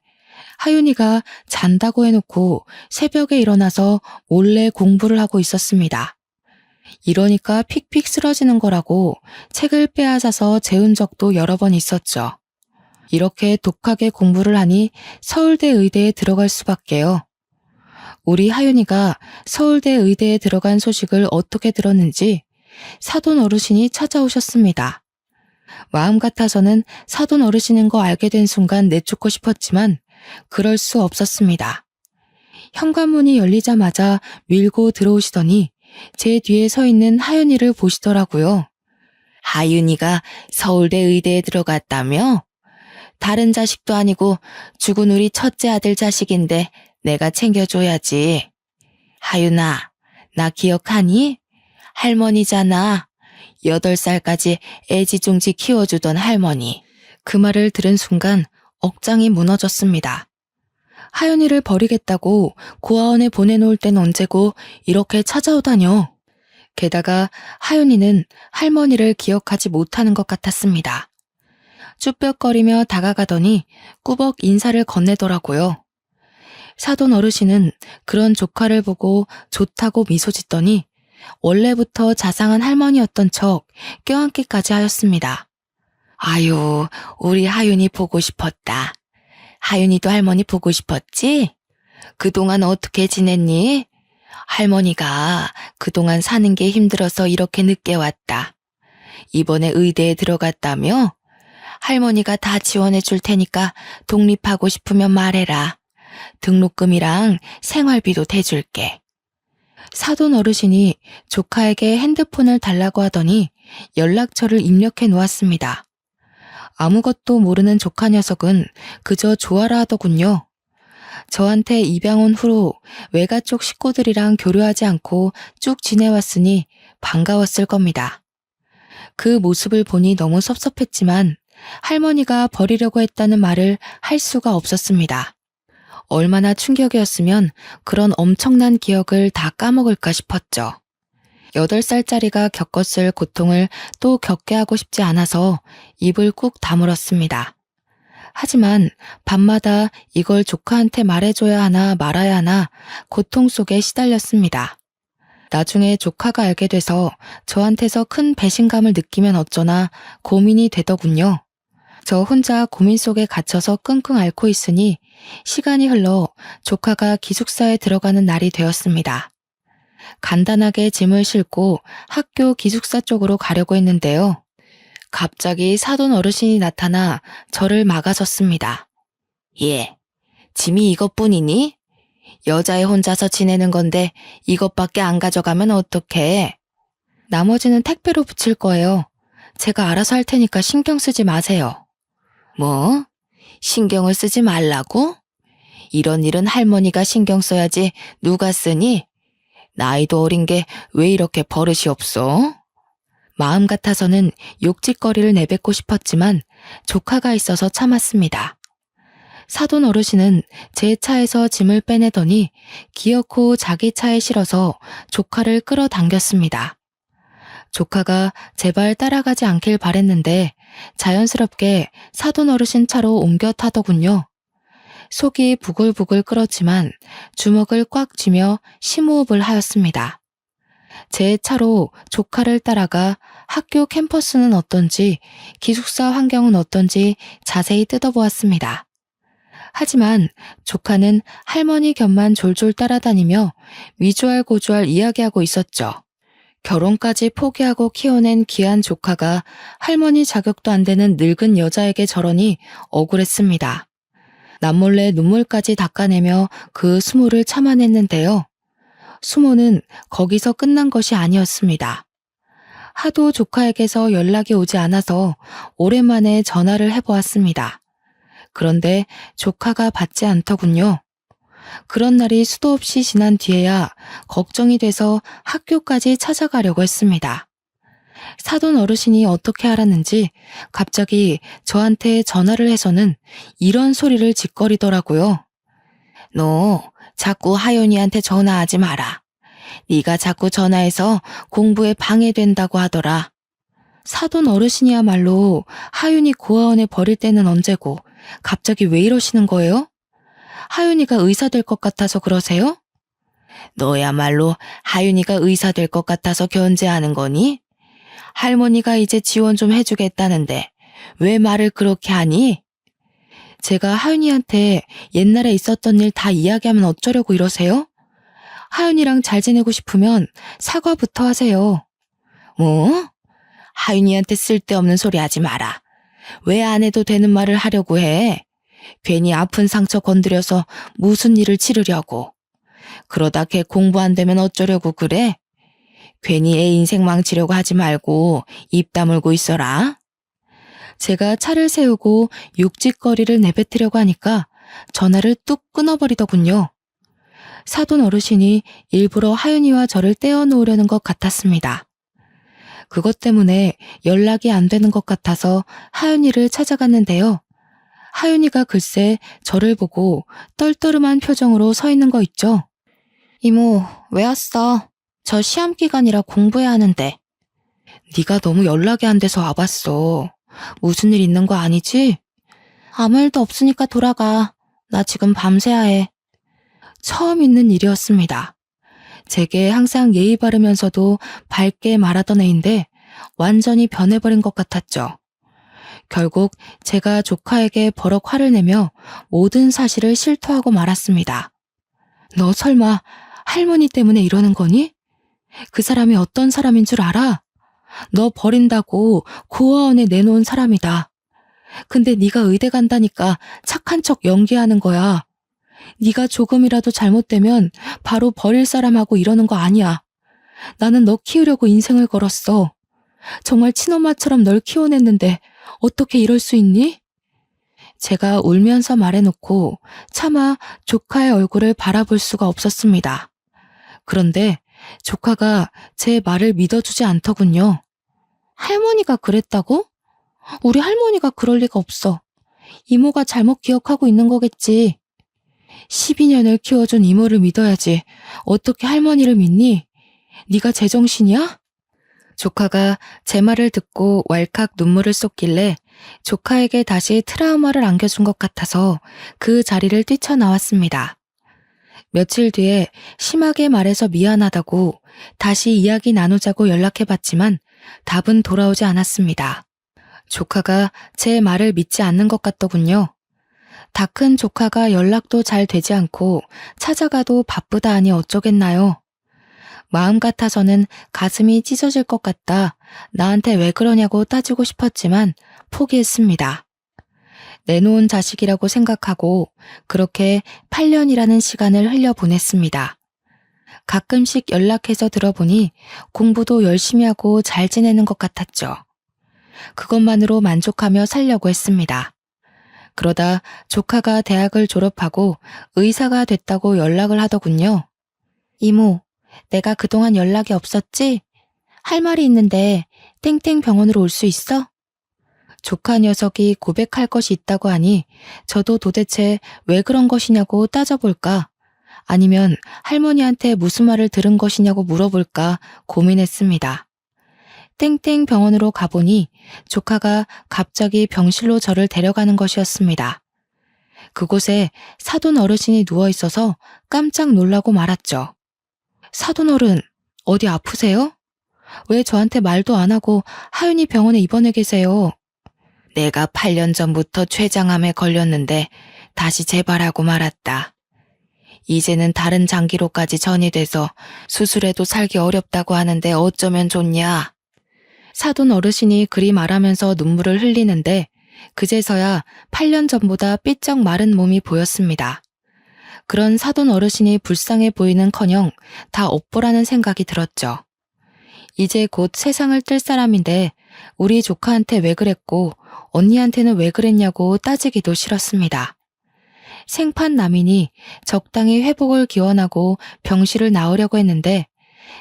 하윤이가 잔다고 해놓고 새벽에 일어나서 몰래 공부를 하고 있었습니다. 이러니까 픽픽 쓰러지는 거라고 책을 빼앗아서 재운 적도 여러 번 있었죠. 이렇게 독하게 공부를 하니 서울대 의대에 들어갈 수밖에요. 우리 하윤이가 서울대 의대에 들어간 소식을 어떻게 들었는지 사돈 어르신이 찾아오셨습니다. 마음 같아서는 사돈 어르신인 거 알게 된 순간 내쫓고 싶었지만 그럴 수 없었습니다. 현관문이 열리자마자 밀고 들어오시더니 제 뒤에 서 있는 하윤이를 보시더라고요. 하윤이가 서울대 의대에 들어갔다며? 다른 자식도 아니고 죽은 우리 첫째 아들 자식인데 내가 챙겨줘야지. 하윤아, 나 기억하니? 할머니잖아. 8살까지 애지중지 키워주던 할머니. 그 말을 들은 순간 억장이 무너졌습니다. 하윤이를 버리겠다고 고아원에 보내놓을 땐 언제고 이렇게 찾아오다뇨. 게다가 하윤이는 할머니를 기억하지 못하는 것 같았습니다. 쭈뼛거리며 다가가더니 꾸벅 인사를 건네더라고요. 사돈 어르신은 그런 조카를 보고 좋다고 미소 짓더니 원래부터 자상한 할머니였던 척 껴안기까지 하였습니다. 아유, 우리 하윤이 보고 싶었다. 하윤이도 할머니 보고 싶었지? 그동안 어떻게 지냈니? 할머니가 그동안 사는 게 힘들어서 이렇게 늦게 왔다. 이번에 의대에 들어갔다며? 할머니가 다 지원해 줄 테니까 독립하고 싶으면 말해라. 등록금이랑 생활비도 대줄게. 사돈 어르신이 조카에게 핸드폰을 달라고 하더니 연락처를 입력해 놓았습니다. 아무것도 모르는 조카 녀석은 그저 좋아라 하더군요. 저한테 입양 온 후로 외가 쪽 식구들이랑 교류하지 않고 쭉 지내왔으니 반가웠을 겁니다. 그 모습을 보니 너무 섭섭했지만 할머니가 버리려고 했다는 말을 할 수가 없었습니다. 얼마나 충격이었으면 그런 엄청난 기억을 다 까먹을까 싶었죠. 8살짜리가 겪었을 고통을 또 겪게 하고 싶지 않아서 입을 꾹 다물었습니다. 하지만 밤마다 이걸 조카한테 말해줘야 하나 말아야 하나 고통 속에 시달렸습니다. 나중에 조카가 알게 돼서 저한테서 큰 배신감을 느끼면 어쩌나 고민이 되더군요. 저 혼자 고민 속에 갇혀서 끙끙 앓고 있으니 시간이 흘러 조카가 기숙사에 들어가는 날이 되었습니다. 간단하게 짐을 싣고 학교 기숙사 쪽으로 가려고 했는데요. 갑자기 사돈 어르신이 나타나 저를 막아섰습니다. 예, 짐이 이것뿐이니? 여자애 혼자서 지내는 건데 이것밖에 안 가져가면 어떡해? 나머지는 택배로 붙일 거예요. 제가 알아서 할 테니까 신경 쓰지 마세요. 뭐? 신경을 쓰지 말라고? 이런 일은 할머니가 신경 써야지 누가 쓰니? 나이도 어린 게 왜 이렇게 버릇이 없어? 마음 같아서는 욕짓거리를 내뱉고 싶었지만 조카가 있어서 참았습니다. 사돈 어르신은 제 차에서 짐을 빼내더니 기어코 자기 차에 실어서 조카를 끌어당겼습니다. 조카가 제발 따라가지 않길 바랬는데 자연스럽게 사돈 어르신 차로 옮겨 타더군요. 속이 부글부글 끓었지만 주먹을 꽉 쥐며 심호흡을 하였습니다. 제 차로 조카를 따라가 학교 캠퍼스는 어떤지, 기숙사 환경은 어떤지 자세히 뜯어보았습니다. 하지만 조카는 할머니 곁만 졸졸 따라다니며 미주알고주알 이야기하고 있었죠. 결혼까지 포기하고 키워낸 귀한 조카가 할머니 자격도 안 되는 늙은 여자에게 저러니 억울했습니다. 남몰래 눈물까지 닦아내며 그 수모를 참아냈는데요. 수모는 거기서 끝난 것이 아니었습니다. 하도 조카에게서 연락이 오지 않아서 오랜만에 전화를 해보았습니다. 그런데 조카가 받지 않더군요. 그런 날이 수도 없이 지난 뒤에야 걱정이 돼서 학교까지 찾아가려고 했습니다. 사돈 어르신이 어떻게 알았는지 갑자기 저한테 전화를 해서는 이런 소리를 짓거리더라고요. 너 자꾸 하윤이한테 전화하지 마라. 네가 자꾸 전화해서 공부에 방해된다고 하더라. 사돈 어르신이야말로 하윤이 고아원에 버릴 때는 언제고 갑자기 왜 이러시는 거예요? 하윤이가 의사 될 것 같아서 그러세요? 너야말로 하윤이가 의사 될 것 같아서 견제하는 거니? 할머니가 이제 지원 좀 해주겠다는데 왜 말을 그렇게 하니? 제가 하윤이한테 옛날에 있었던 일 다 이야기하면 어쩌려고 이러세요? 하윤이랑 잘 지내고 싶으면 사과부터 하세요. 뭐? 하윤이한테 쓸데없는 소리 하지 마라. 왜 안 해도 되는 말을 하려고 해? 괜히 아픈 상처 건드려서 무슨 일을 치르려고. 그러다 걔 공부 안 되면 어쩌려고 그래? 괜히 애 인생 망치려고 하지 말고 입 다물고 있어라. 제가 차를 세우고 욕짓거리를 내뱉으려고 하니까 전화를 뚝 끊어버리더군요. 사돈 어르신이 일부러 하윤이와 저를 떼어놓으려는 것 같았습니다. 그것 때문에 연락이 안 되는 것 같아서 하윤이를 찾아갔는데요. 하윤이가 글쎄 저를 보고 떨떠름한 표정으로 서 있는 거 있죠. 이모, 왜 왔어? 저 시험 기간이라 공부해야 하는데. 네가 너무 연락이 안 돼서 와봤어. 무슨 일 있는 거 아니지? 아무 일도 없으니까 돌아가. 나 지금 밤새야 해. 처음 있는 일이었습니다. 제게 항상 예의 바르면서도 밝게 말하던 애인데 완전히 변해버린 것 같았죠. 결국 제가 조카에게 버럭 화를 내며 모든 사실을 실토하고 말았습니다. 너 설마 할머니 때문에 이러는 거니? 그 사람이 어떤 사람인 줄 알아? 너 버린다고 고아원에 내놓은 사람이다. 근데 네가 의대 간다니까 착한 척 연기하는 거야. 네가 조금이라도 잘못되면 바로 버릴 사람하고 이러는 거 아니야. 나는 너 키우려고 인생을 걸었어. 정말 친엄마처럼 널 키워냈는데 어떻게 이럴 수 있니? 제가 울면서 말해놓고 차마 조카의 얼굴을 바라볼 수가 없었습니다. 그런데 조카가 제 말을 믿어주지 않더군요. 할머니가 그랬다고? 우리 할머니가 그럴 리가 없어. 이모가 잘못 기억하고 있는 거겠지. 12년을 키워준 이모를 믿어야지. 어떻게 할머니를 믿니? 네가 제정신이야? 조카가 제 말을 듣고 왈칵 눈물을 쏟길래 조카에게 다시 트라우마를 안겨준 것 같아서 그 자리를 뛰쳐나왔습니다. 며칠 뒤에 심하게 말해서 미안하다고 다시 이야기 나누자고 연락해봤지만 답은 돌아오지 않았습니다. 조카가 제 말을 믿지 않는 것 같더군요. 다 큰 조카가 연락도 잘 되지 않고 찾아가도 바쁘다 하니 어쩌겠나요? 마음 같아서는 가슴이 찢어질 것 같다 나한테 왜 그러냐고 따지고 싶었지만 포기했습니다. 내놓은 자식이라고 생각하고 그렇게 8년이라는 시간을 흘려보냈습니다. 가끔씩 연락해서 들어보니 공부도 열심히 하고 잘 지내는 것 같았죠. 그것만으로 만족하며 살려고 했습니다. 그러다 조카가 대학을 졸업하고 의사가 됐다고 연락을 하더군요. 이모, 내가 그동안 연락이 없었지? 할 말이 있는데 땡땡 병원으로 올 수 있어? 조카 녀석이 고백할 것이 있다고 하니 저도 도대체 왜 그런 것이냐고 따져볼까? 아니면 할머니한테 무슨 말을 들은 것이냐고 물어볼까 고민했습니다. 땡땡 병원으로 가보니 조카가 갑자기 병실로 저를 데려가는 것이었습니다. 그곳에 사돈 어르신이 누워있어서 깜짝 놀라고 말았죠. 사돈 어른, 어디 아프세요? 왜 저한테 말도 안 하고 하윤이 병원에 입원해 계세요? 내가 8년 전부터 췌장암에 걸렸는데 다시 재발하고 말았다. 이제는 다른 장기로까지 전이 돼서 수술해도 살기 어렵다고 하는데 어쩌면 좋냐? 사돈 어르신이 그리 말하면서 눈물을 흘리는데 그제서야 8년 전보다 삐쩍 마른 몸이 보였습니다. 그런 사돈 어르신이 불쌍해 보이는커녕 다 업보라는 생각이 들었죠. 이제 곧 세상을 뜰 사람인데 우리 조카한테 왜 그랬고 언니한테는 왜 그랬냐고 따지기도 싫었습니다. 생판남이니 적당히 회복을 기원하고 병실을 나오려고 했는데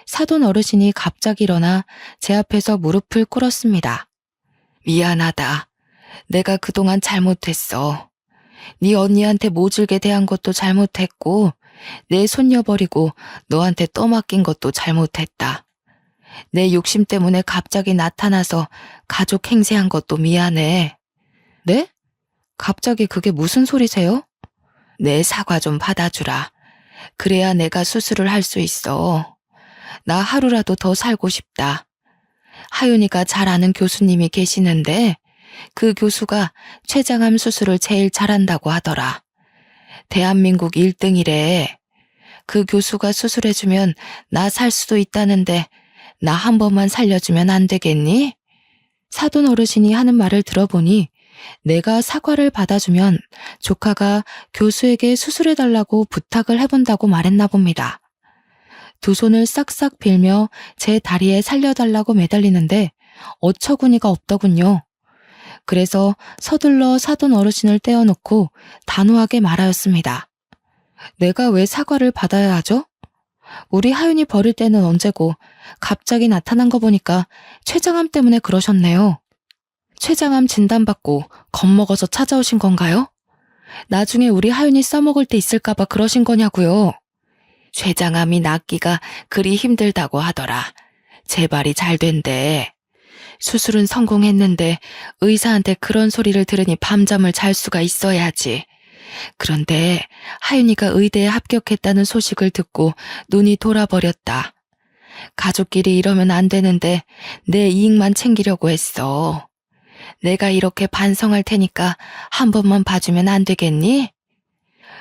사돈 어르신이 갑자기 일어나 제 앞에서 무릎을 꿇었습니다. 미안하다. 내가 그동안 잘못했어. 네 언니한테 모질게 대한 것도 잘못했고 내 손녀 버리고 너한테 떠맡긴 것도 잘못했다. 내 욕심 때문에 갑자기 나타나서 가족 행세한 것도 미안해. 네? 갑자기 그게 무슨 소리세요? 내 사과 좀 받아주라. 그래야 내가 수술을 할 수 있어. 나 하루라도 더 살고 싶다. 하윤이가 잘 아는 교수님이 계시는데 그 교수가 췌장암 수술을 제일 잘한다고 하더라. 대한민국 1등이래. 그 교수가 수술해주면 나 살 수도 있다는데 나 한 번만 살려주면 안 되겠니? 사돈 어르신이 하는 말을 들어보니 내가 사과를 받아주면 조카가 교수에게 수술해달라고 부탁을 해본다고 말했나 봅니다. 두 손을 싹싹 빌며 제 다리에 살려달라고 매달리는데 어처구니가 없더군요. 그래서 서둘러 사돈 어르신을 떼어놓고 단호하게 말하였습니다. 내가 왜 사과를 받아야 하죠? 우리 하윤이 버릴 때는 언제고 갑자기 나타난 거 보니까 췌장암 때문에 그러셨네요. 췌장암 진단받고 겁먹어서 찾아오신 건가요? 나중에 우리 하윤이 써먹을 때 있을까봐 그러신 거냐고요. 췌장암이 낫기가 그리 힘들다고 하더라. 재발이 잘 된대. 수술은 성공했는데 의사한테 그런 소리를 들으니 밤잠을 잘 수가 있어야지. 그런데 하윤이가 의대에 합격했다는 소식을 듣고 눈이 돌아버렸다. 가족끼리 이러면 안 되는데 내 이익만 챙기려고 했어. 내가 이렇게 반성할 테니까 한 번만 봐주면 안 되겠니?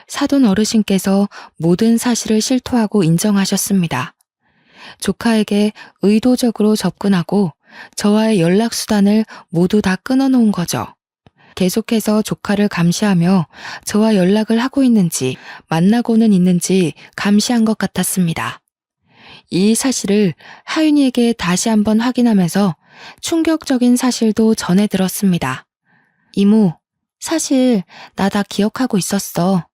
사돈 어르신께서 모든 사실을 실토하고 인정하셨습니다. 조카에게 의도적으로 접근하고 저와의 연락수단을 모두 다 끊어놓은 거죠. 계속해서 조카를 감시하며 저와 연락을 하고 있는지 만나고는 있는지 감시한 것 같았습니다. 이 사실을 하윤이에게 다시 한번 확인하면서 충격적인 사실도 전해 들었습니다. 이모, 사실 나 다 기억하고 있었어.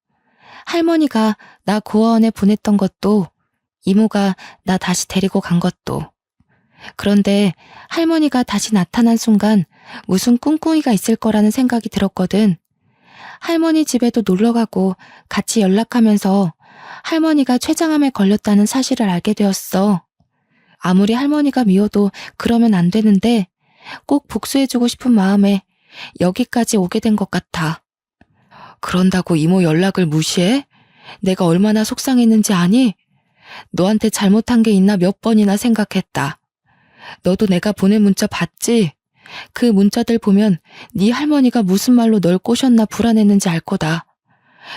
할머니가 나 고아원에 보냈던 것도, 이모가 나 다시 데리고 간 것도. 그런데 할머니가 다시 나타난 순간 무슨 꿍꿍이가 있을 거라는 생각이 들었거든. 할머니 집에도 놀러가고 같이 연락하면서 할머니가 췌장암에 걸렸다는 사실을 알게 되었어. 아무리 할머니가 미워도 그러면 안 되는데 꼭 복수해주고 싶은 마음에 여기까지 오게 된 것 같아. 그런다고 이모 연락을 무시해? 내가 얼마나 속상했는지 아니? 너한테 잘못한 게 있나 몇 번이나 생각했다. 너도 내가 보낸 문자 봤지? 그 문자들 보면 네 할머니가 무슨 말로 널 꼬셨나 불안했는지 알 거다.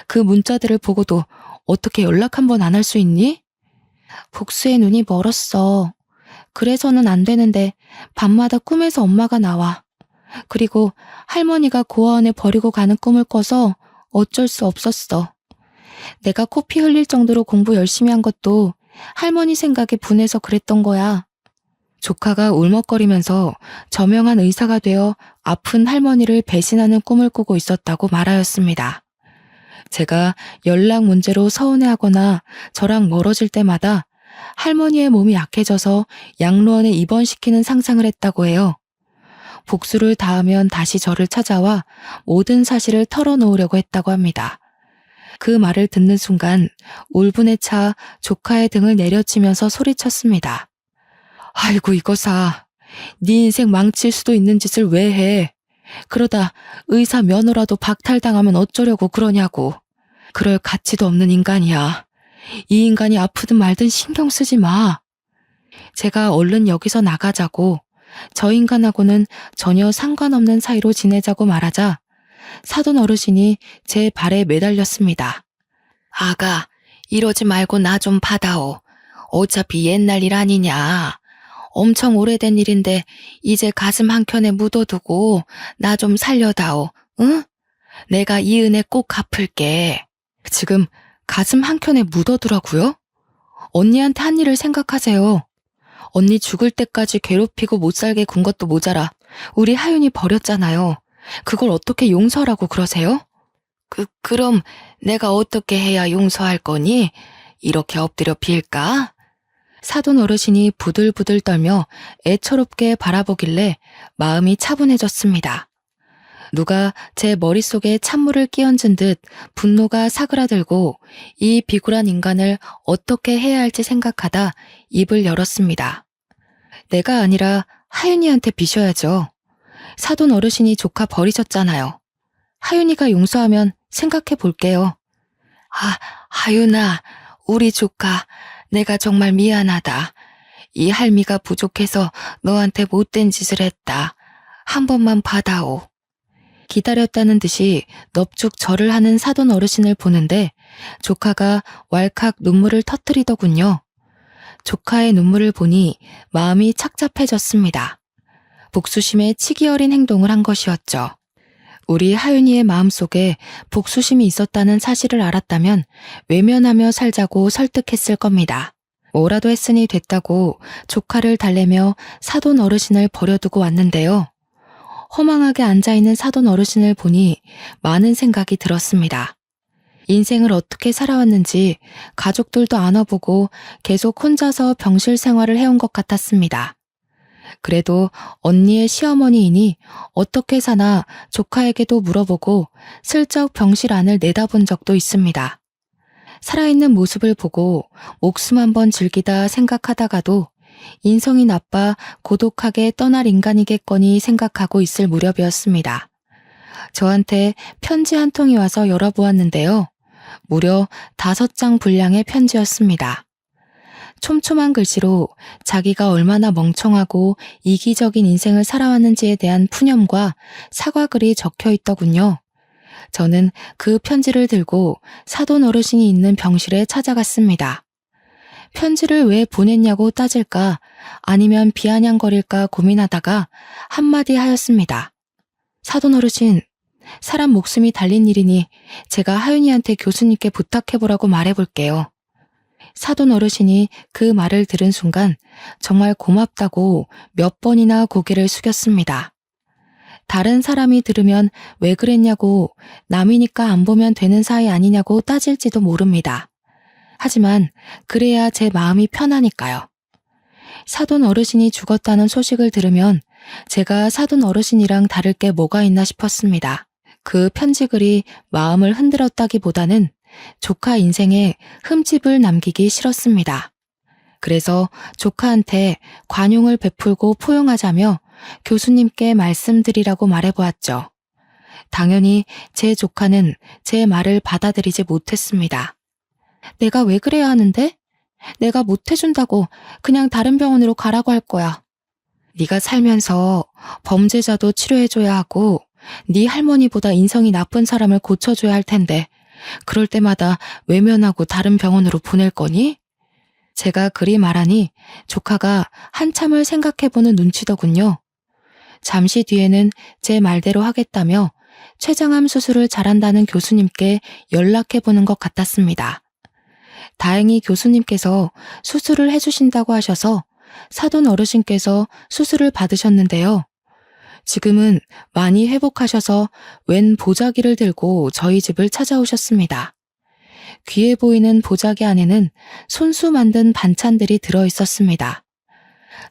그 문자들을 보고도 어떻게 연락 한 번 안 할 수 있니? 복수의 눈이 멀었어. 그래서는 안 되는데 밤마다 꿈에서 엄마가 나와. 그리고 할머니가 고아원에 버리고 가는 꿈을 꿔서 어쩔 수 없었어. 내가 코피 흘릴 정도로 공부 열심히 한 것도 할머니 생각에 분해서 그랬던 거야. 조카가 울먹거리면서 저명한 의사가 되어 아픈 할머니를 배신하는 꿈을 꾸고 있었다고 말하였습니다. 제가 연락 문제로 서운해하거나 저랑 멀어질 때마다 할머니의 몸이 약해져서 양로원에 입원시키는 상상을 했다고 해요. 복수를 다하면 다시 저를 찾아와 모든 사실을 털어놓으려고 했다고 합니다. 그 말을 듣는 순간 울분에 차 조카의 등을 내려치면서 소리쳤습니다. 아이고 이거사, 네 인생 망칠 수도 있는 짓을 왜 해? 그러다 의사 면허라도 박탈당하면 어쩌려고 그러냐고. 그럴 가치도 없는 인간이야. 이 인간이 아프든 말든 신경 쓰지 마. 제가 얼른 여기서 나가자고, 저 인간하고는 전혀 상관없는 사이로 지내자고 말하자 사돈 어르신이 제 발에 매달렸습니다. 아가, 이러지 말고 나 좀 받아오. 어차피 옛날 일 아니냐. 엄청 오래된 일인데 이제 가슴 한켠에 묻어두고 나 좀 살려다오. 응? 내가 이 은혜 꼭 갚을게. 지금 가슴 한켠에 묻어두라고요? 언니한테 한 일을 생각하세요. 언니 죽을 때까지 괴롭히고 못 살게 군 것도 모자라 우리 하윤이 버렸잖아요. 그걸 어떻게 용서하라고 그러세요? 그럼 내가 어떻게 해야 용서할 거니? 이렇게 엎드려 빌까? 사돈 어르신이 부들부들 떨며 애처롭게 바라보길래 마음이 차분해졌습니다. 누가 제 머릿속에 찬물을 끼얹은 듯 분노가 사그라들고 이 비굴한 인간을 어떻게 해야 할지 생각하다 입을 열었습니다. 내가 아니라 하윤이한테 비셔야죠. 사돈 어르신이 조카 버리셨잖아요. 하윤이가 용서하면 생각해 볼게요. 하윤아, 우리 조카, 내가 정말 미안하다. 이 할미가 부족해서 너한테 못된 짓을 했다. 한 번만 받아오. 기다렸다는 듯이 넙죽 절을 하는 사돈 어르신을 보는데 조카가 왈칵 눈물을 터뜨리더군요. 조카의 눈물을 보니 마음이 착잡해졌습니다. 복수심에 치기 어린 행동을 한 것이었죠. 우리 하윤이의 마음속에 복수심이 있었다는 사실을 알았다면 외면하며 살자고 설득했을 겁니다. 뭐라도 했으니 됐다고 조카를 달래며 사돈 어르신을 버려두고 왔는데요. 허망하게 앉아있는 사돈 어르신을 보니 많은 생각이 들었습니다. 인생을 어떻게 살아왔는지 가족들도 안아보고 계속 혼자서 병실 생활을 해온 것 같았습니다. 그래도 언니의 시어머니이니 어떻게 사나 조카에게도 물어보고 슬쩍 병실 안을 내다본 적도 있습니다. 살아있는 모습을 보고 목숨 한번 즐기다 생각하다가도 인성이 나빠 고독하게 떠날 인간이겠거니 생각하고 있을 무렵이었습니다. 저한테 편지 한 통이 와서 열어보았는데요. 무려 5장 분량의 편지였습니다. 촘촘한 글씨로 자기가 얼마나 멍청하고 이기적인 인생을 살아왔는지에 대한 푸념과 사과글이 적혀 있더군요. 저는 그 편지를 들고 사돈 어르신이 있는 병실에 찾아갔습니다. 편지를 왜 보냈냐고 따질까 아니면 비아냥거릴까 고민하다가 한마디 하였습니다. 사돈 어르신, 사람 목숨이 달린 일이니 제가 하윤이한테 교수님께 부탁해보라고 말해볼게요. 사돈 어르신이 그 말을 들은 순간 정말 고맙다고 몇 번이나 고개를 숙였습니다. 다른 사람이 들으면 왜 그랬냐고 남이니까 안 보면 되는 사이 아니냐고 따질지도 모릅니다. 하지만 그래야 제 마음이 편하니까요. 사돈 어르신이 죽었다는 소식을 들으면 제가 사돈 어르신이랑 다를 게 뭐가 있나 싶었습니다. 그 편지글이 마음을 흔들었다기보다는 조카 인생에 흠집을 남기기 싫었습니다. 그래서 조카한테 관용을 베풀고 포용하자며 교수님께 말씀드리라고 말해보았죠. 당연히 제 조카는 제 말을 받아들이지 못했습니다. 내가 왜 그래야 하는데? 내가 못해준다고 그냥 다른 병원으로 가라고 할 거야. 네가 살면서 범죄자도 치료해줘야 하고 네 할머니보다 인성이 나쁜 사람을 고쳐줘야 할 텐데 그럴 때마다 외면하고 다른 병원으로 보낼 거니? 제가 그리 말하니 조카가 한참을 생각해보는 눈치더군요. 잠시 뒤에는 제 말대로 하겠다며 췌장암 수술을 잘한다는 교수님께 연락해보는 것 같았습니다. 다행히 교수님께서 수술을 해주신다고 하셔서 사돈 어르신께서 수술을 받으셨는데요. 지금은 많이 회복하셔서 웬 보자기를 들고 저희 집을 찾아오셨습니다. 귀해 보이는 보자기 안에는 손수 만든 반찬들이 들어있었습니다.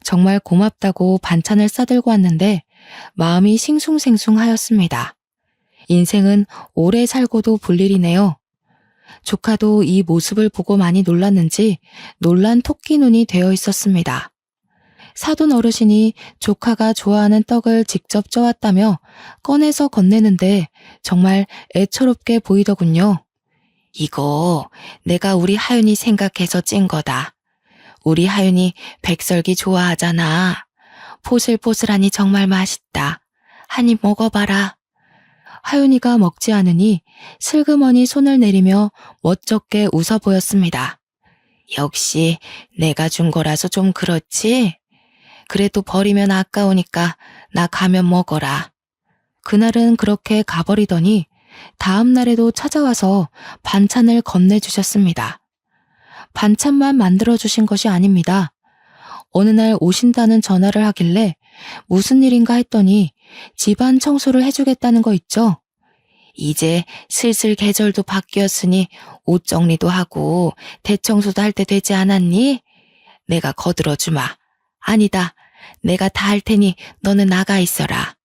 정말 고맙다고 반찬을 싸들고 왔는데 마음이 싱숭생숭하였습니다. 인생은 오래 살고도 볼 일이네요. 조카도 이 모습을 보고 많이 놀랐는지 놀란 토끼 눈이 되어 있었습니다. 사돈 어르신이 조카가 좋아하는 떡을 직접 쪄왔다며 꺼내서 건네는데 정말 애처롭게 보이더군요. 이거 내가 우리 하윤이 생각해서 찐 거다. 우리 하윤이 백설기 좋아하잖아. 포슬포슬하니 정말 맛있다. 한 입 먹어봐라. 하윤이가 먹지 않으니 슬그머니 손을 내리며 멋쩍게 웃어 보였습니다. 역시 내가 준 거라서 좀 그렇지? 그래도 버리면 아까우니까 나 가면 먹어라. 그날은 그렇게 가버리더니 다음 날에도 찾아와서 반찬을 건네주셨습니다. 반찬만 만들어주신 것이 아닙니다. 어느 날 오신다는 전화를 하길래 무슨 일인가 했더니 집안 청소를 해주겠다는 거 있죠? 이제 슬슬 계절도 바뀌었으니 옷 정리도 하고 대청소도 할 때 되지 않았니? 내가 거들어주마. 아니다. 내가 다 할 테니 너는 나가 있어라.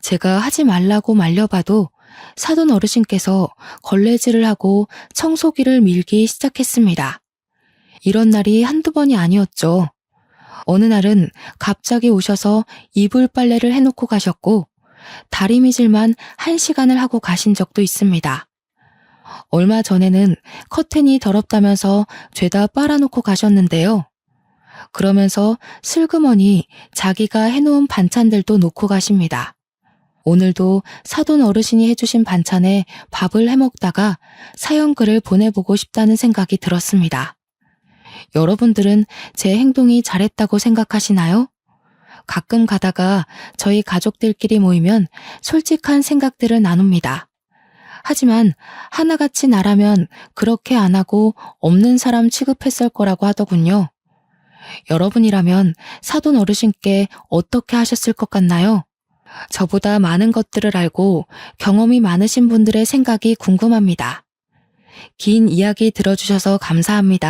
제가 하지 말라고 말려봐도 사돈 어르신께서 걸레질을 하고 청소기를 밀기 시작했습니다. 이런 날이 한두 번이 아니었죠. 어느 날은 갑자기 오셔서 이불 빨래를 해놓고 가셨고 다리미질만 1시간을 하고 가신 적도 있습니다. 얼마 전에는 커튼이 더럽다면서 죄다 빨아놓고 가셨는데요. 그러면서 슬그머니 자기가 해놓은 반찬들도 놓고 가십니다. 오늘도 사돈 어르신이 해주신 반찬에 밥을 해먹다가 사연글을 보내보고 싶다는 생각이 들었습니다. 여러분들은 제 행동이 잘했다고 생각하시나요? 가끔 가다가 저희 가족들끼리 모이면 솔직한 생각들을 나눕니다. 하지만 하나같이 나라면 그렇게 안 하고 없는 사람 취급했을 거라고 하더군요. 여러분이라면 사돈 어르신께 어떻게 하셨을 것 같나요? 저보다 많은 것들을 알고 경험이 많으신 분들의 생각이 궁금합니다. 긴 이야기 들어주셔서 감사합니다.